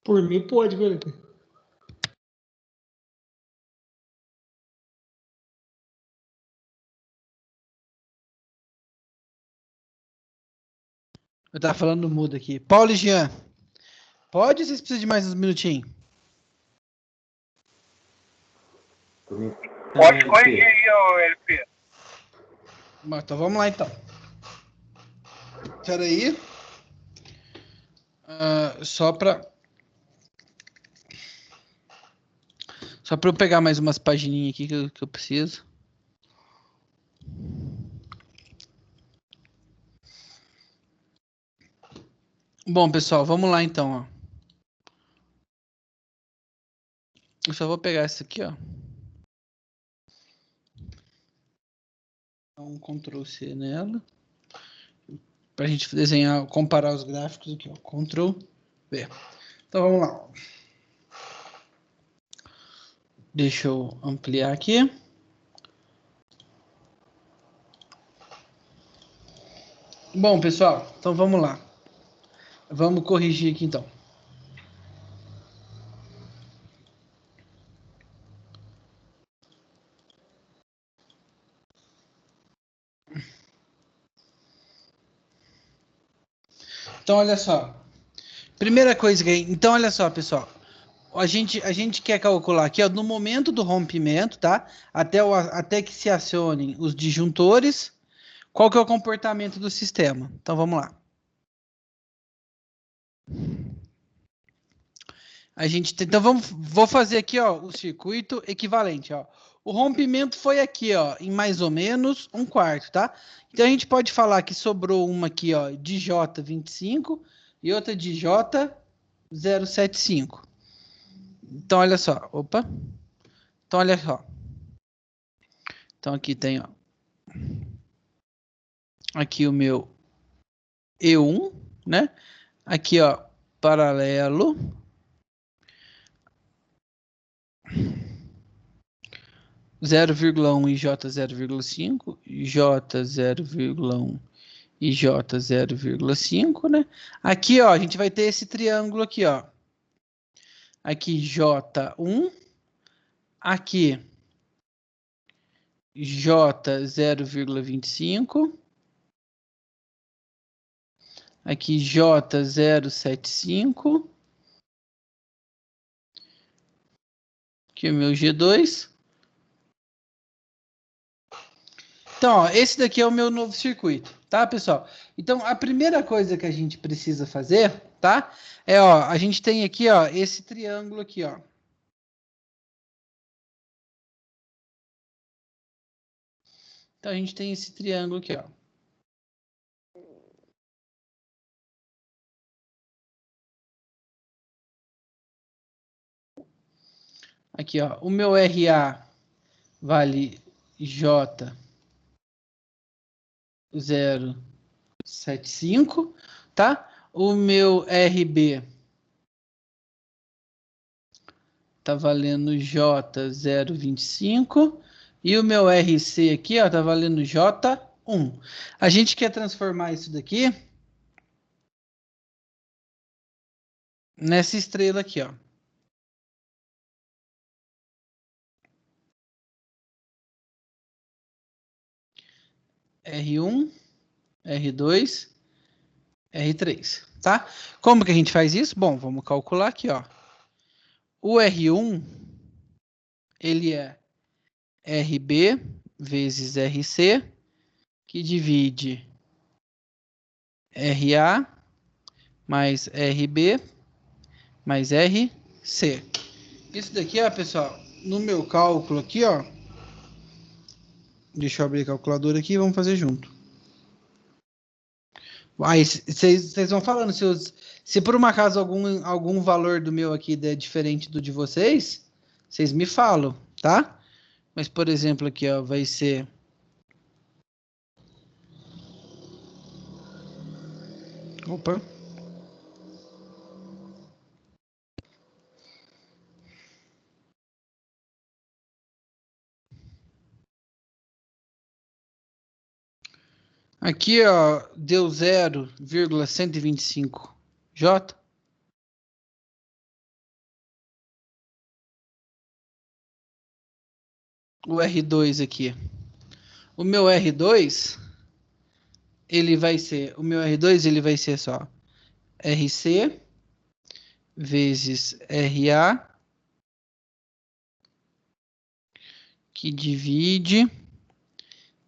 Por mim, pode, Wellington. Eu tava falando mudo aqui. Paulo e Jean. Pode ou vocês precisam de mais uns minutinhos? Pode corrigir aí, ô LP. Então vamos lá então. Espera aí. Só para eu pegar mais umas pagininhas aqui que eu preciso. Bom, pessoal, vamos lá então, ó. Eu só vou pegar essa aqui, ó. Dá um Ctrl C nela. Pra gente desenhar, comparar os gráficos aqui, ó. Ctrl V. Então vamos lá. Deixa eu ampliar aqui. Bom, pessoal, então vamos lá. Vamos corrigir aqui então. Então, olha só. Primeira coisa que... Então, olha só, pessoal. A gente quer calcular aqui, ó, no momento do rompimento, tá? Até que se acionem os disjuntores, qual que é o comportamento do sistema. Então, vamos lá. Então, vou fazer aqui, ó, o circuito equivalente, ó. O rompimento foi aqui, ó, em mais ou menos 1/4, tá? Então, a gente pode falar que sobrou uma aqui, ó, de J25 e outra de J075. Então, olha só. Opa. Então, olha só. Então, aqui tem, ó. Aqui o meu E1, né? Aqui, ó, paralelo. 0,1 e J 0,5, J 0,1 e J 0,5, né? Aqui, ó, a gente vai ter esse triângulo aqui, ó. Aqui J1, aqui J 0,25, aqui J 0,75, aqui é o meu G2. Então, ó, esse daqui é o meu novo circuito, tá, pessoal? Então, a primeira coisa que a gente precisa fazer, tá? É, ó, a gente tem aqui, ó, esse triângulo aqui, ó. Então, a gente tem esse triângulo aqui, ó. Aqui, ó, o meu RA vale J 0,75, tá? O meu RB tá valendo J 0,25 e o meu RC aqui, ó, tá valendo J1. A gente quer transformar isso daqui nessa estrela aqui, ó. R1, R2, R3, tá? Como que a gente faz isso? Bom, vamos calcular aqui, ó. O R1, ele é RB vezes RC, que divide RA mais RB mais RC. Isso daqui, ó, pessoal, no meu cálculo aqui, ó. Deixa eu abrir a calculadora aqui e vamos fazer junto. Aí vocês vão falando, se por um acaso algum valor do meu aqui der diferente do de vocês, vocês me falam, tá? Mas, por exemplo, aqui, ó, vai ser... Opa. Aqui, ó, deu 0,125 J. O R2 aqui. O meu R2, ele vai ser só RC vezes RA, que divide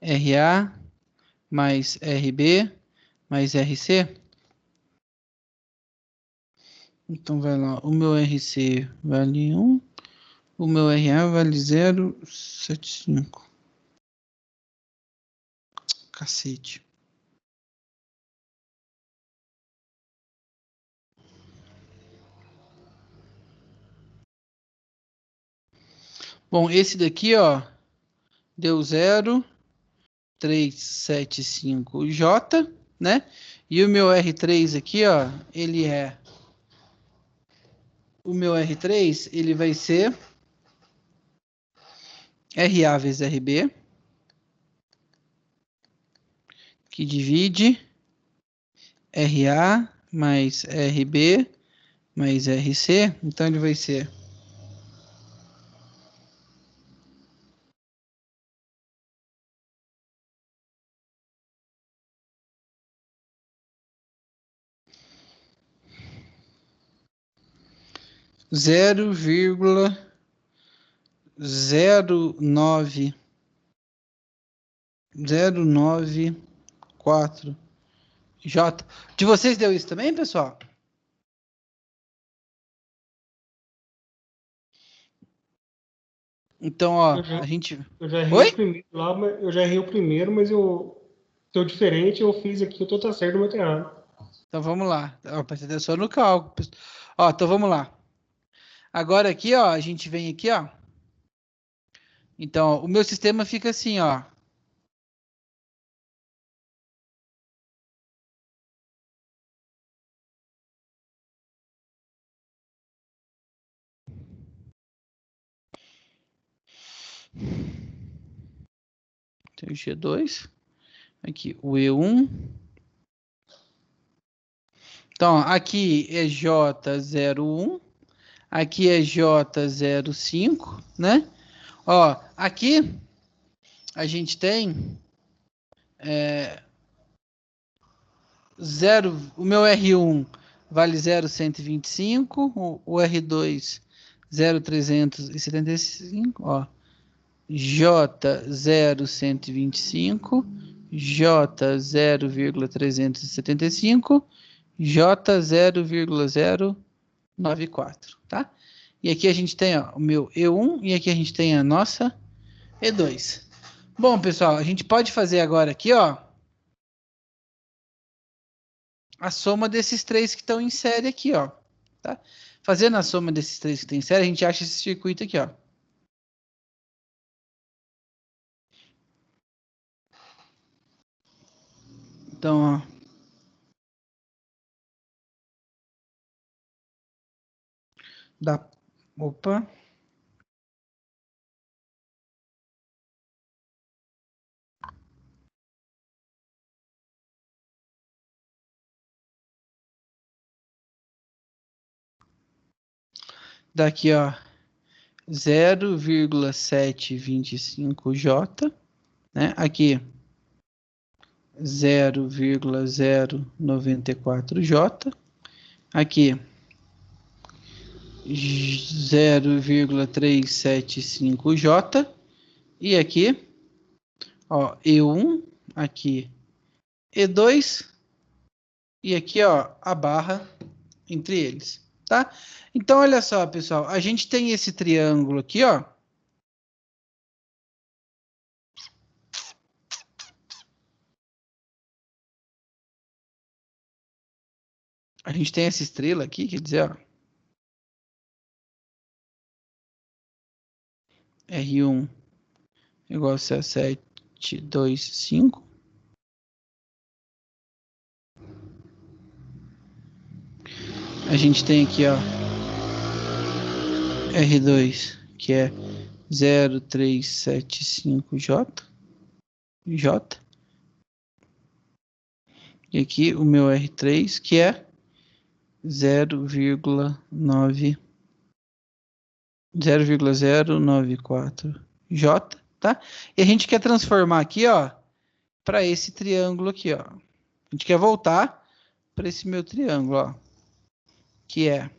RA mais RB mais RC. Então vai lá, o meu RC vale 1, o meu RA vale 0,75. Cacete. Bom, esse daqui, ó, deu 0,375J, né? E o meu R3 aqui, ó, o meu R3, ele vai ser RA vezes RB, que divide RA mais RB mais RC. Então ele vai ser 0,09094 J. De vocês deu isso também, pessoal? Então, ó, a gente... Eu já errei o Oi? primeiro lá, eu já errei o primeiro, mas eu tô diferente, eu fiz aqui, eu tô tá certo, mas tá errado. Então vamos lá. Ó, presta atenção no cálculo. Ó, então vamos lá. Agora aqui, ó, a gente vem aqui, ó. Então, ó, o meu sistema fica assim, ó. Tem o G2. Aqui, o E1. Então, aqui é J01. Aqui é J05, né? Ó, aqui a gente tem o meu R1 vale 0,125, o R2 0,375, ó. J0,125, J0,375, J0,094, tá? E aqui a gente tem, ó, o meu E1 e aqui a gente tem a nossa E2. Bom, pessoal, a gente pode fazer agora aqui, ó, a soma desses três que estão em série aqui, ó, tá? Fazendo a soma desses três que estão em série, a gente acha esse circuito aqui, ó. Então, ó. Opa. Daqui, ó, 0,725J, né? Aqui, 0,094J. Aqui, 0,375J. E aqui, ó, E1, aqui, E2. E aqui, ó, a barra entre eles, tá? Então, olha só, pessoal, a gente tem esse triângulo aqui, ó. A gente tem essa estrela aqui, quer dizer, ó. R1 igual a 725. A gente tem aqui, ó, R2, que é 0,375J. J. E aqui o meu R3, que é 0,094J, tá? E a gente quer transformar aqui, ó, para esse triângulo aqui, ó. A gente quer voltar para esse meu triângulo, ó, que é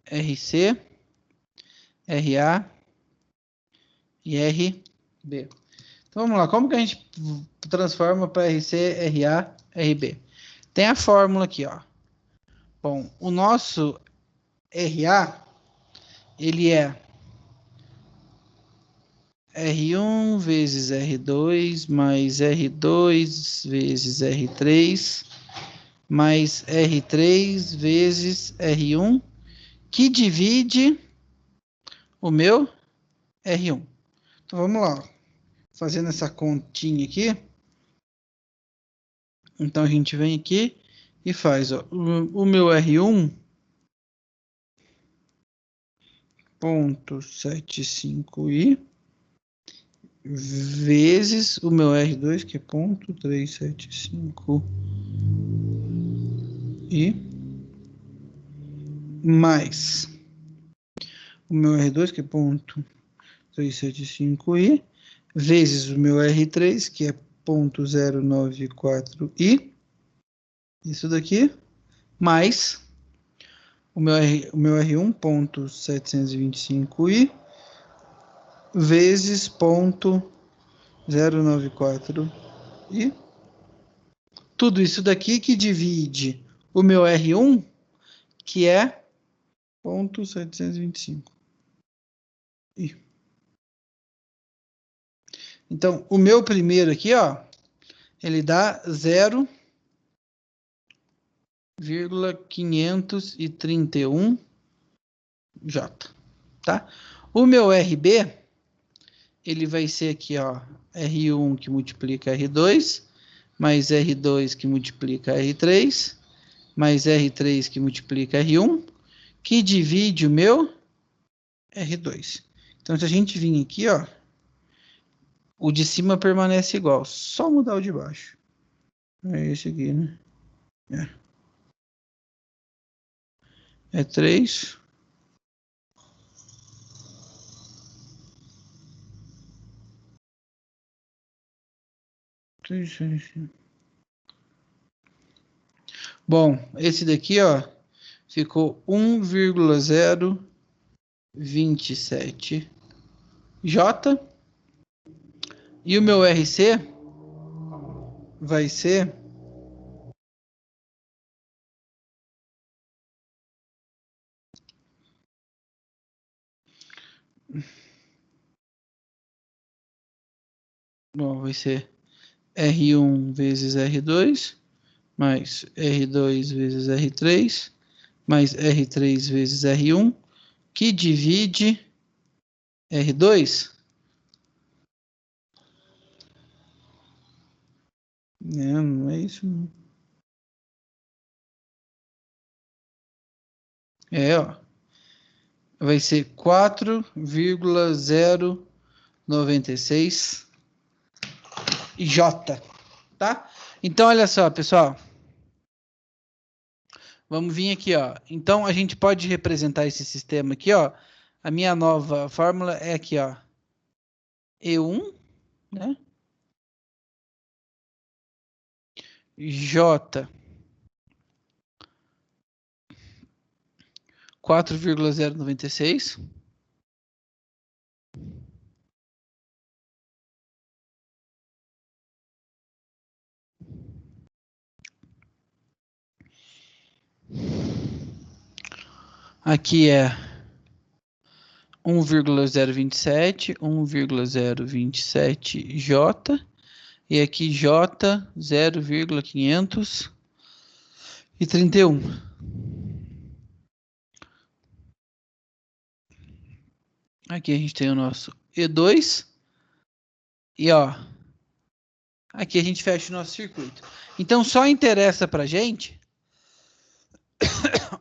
RC, RA e RB. Então vamos lá, como que a gente transforma para RC, RA, RB? Tem a fórmula aqui, ó. Bom, o nosso RA, ele é R1 vezes R2 mais R2 vezes R3 mais R3 vezes R1, que divide o meu R1. Então vamos lá, fazendo essa continha aqui. Então a gente vem aqui e faz, ó, o meu R1 0,75i vezes o meu R2, que é 0,375i, mais o meu R2, que é 0,375i, vezes o meu R3, que é 0,094i, isso daqui, mais o meu R1, 0,725i, vezes 0,094i. Tudo isso daqui que divide o meu R1, que é 0,725i. Então, o meu primeiro aqui, ó, ele dá 0,531J, tá? O meu RB, ele vai ser aqui, ó, R1 que multiplica R2, mais R2 que multiplica R3, mais R3 que multiplica R1, que divide o meu R2. Então, se a gente vir aqui, ó, o de cima permanece igual, só mudar o de baixo. É esse aqui, né? É 3. Bom, esse daqui, ó, ficou 1,027 J. E o meu RC vai ser vai ser R1 vezes R2 mais R2 vezes R3 mais R3 vezes R1 que divide R2. Não é isso. Ó. Vai ser 4,096 J, tá? Então, olha só, pessoal. Vamos vir aqui, ó. Então, a gente pode representar esse sistema aqui, ó. A minha nova fórmula é aqui, ó. E1, né? J 4,096. Aqui é 1,027 J. E aqui J 0,531. Aqui a gente tem o nosso E2. E ó, aqui a gente fecha o nosso circuito. Então só interessa pra gente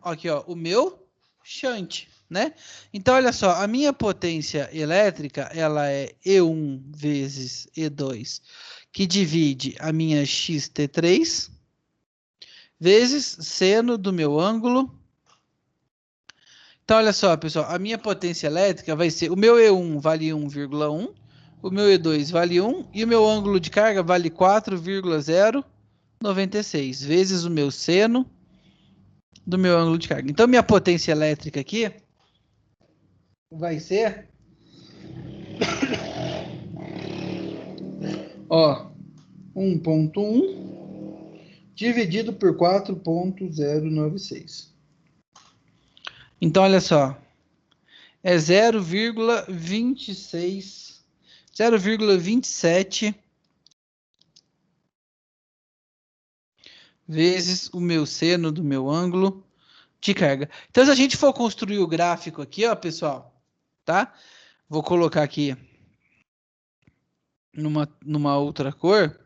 aqui, ó, o meu shunt, né? Então olha só, a minha potência elétrica, ela é E1 vezes E2, que divide a minha XT3 vezes seno do meu ângulo. Então olha só, pessoal, a minha potência elétrica vai ser, o meu E1 vale 1,1, o meu E2 vale 1 e o meu ângulo de carga vale 4,096 vezes o meu seno do meu ângulo de carga. Então minha potência elétrica aqui vai ser ó, 1,1 dividido por 4,096. Então olha só, é 0,27 vezes o meu seno do meu ângulo de carga. Então, se a gente for construir o gráfico aqui, ó, pessoal, tá? Vou colocar aqui numa outra cor.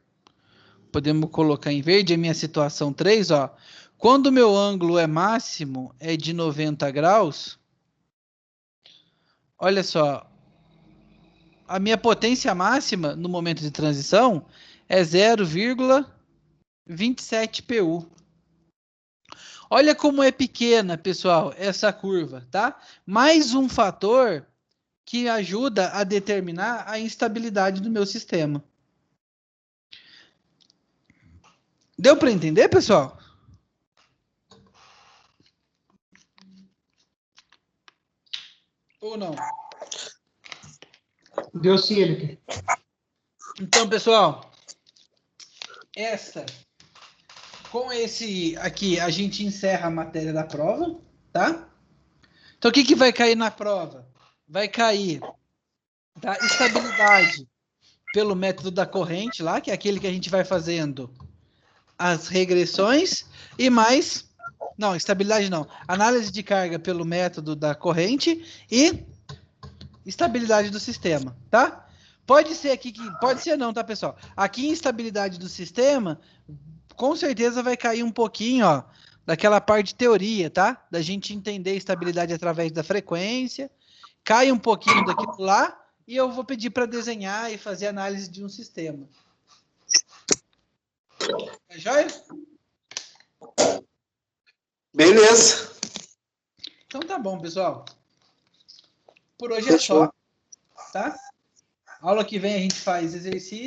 Podemos colocar em verde a minha situação 3, ó. Quando o meu ângulo é máximo, é de 90 graus. Olha só, a minha potência máxima no momento de transição é 0,27 PU. Olha como é pequena, pessoal, essa curva, tá? Mais um fator que ajuda a determinar a instabilidade do meu sistema. Deu para entender, pessoal? Ou não? Deu sim, Elipe. Então, pessoal, com esse aqui, a gente encerra a matéria da prova, tá? Então, o que vai cair na prova? Vai cair da estabilidade pelo método da corrente lá, que é aquele que a gente vai fazendo as regressões, e mais... Não, estabilidade não. Análise de carga pelo método da corrente e estabilidade do sistema, tá? Pode ser aqui que... Pode ser não, tá, pessoal? Aqui em estabilidade do sistema, com certeza vai cair um pouquinho, ó, daquela parte de teoria, tá? Da gente entender a estabilidade através da frequência cai um pouquinho daquilo lá e eu vou pedir para desenhar e fazer análise de um sistema. É jóia? Beleza. Então tá bom, pessoal. Por hoje é só, tá? Aula que vem a gente faz exercício.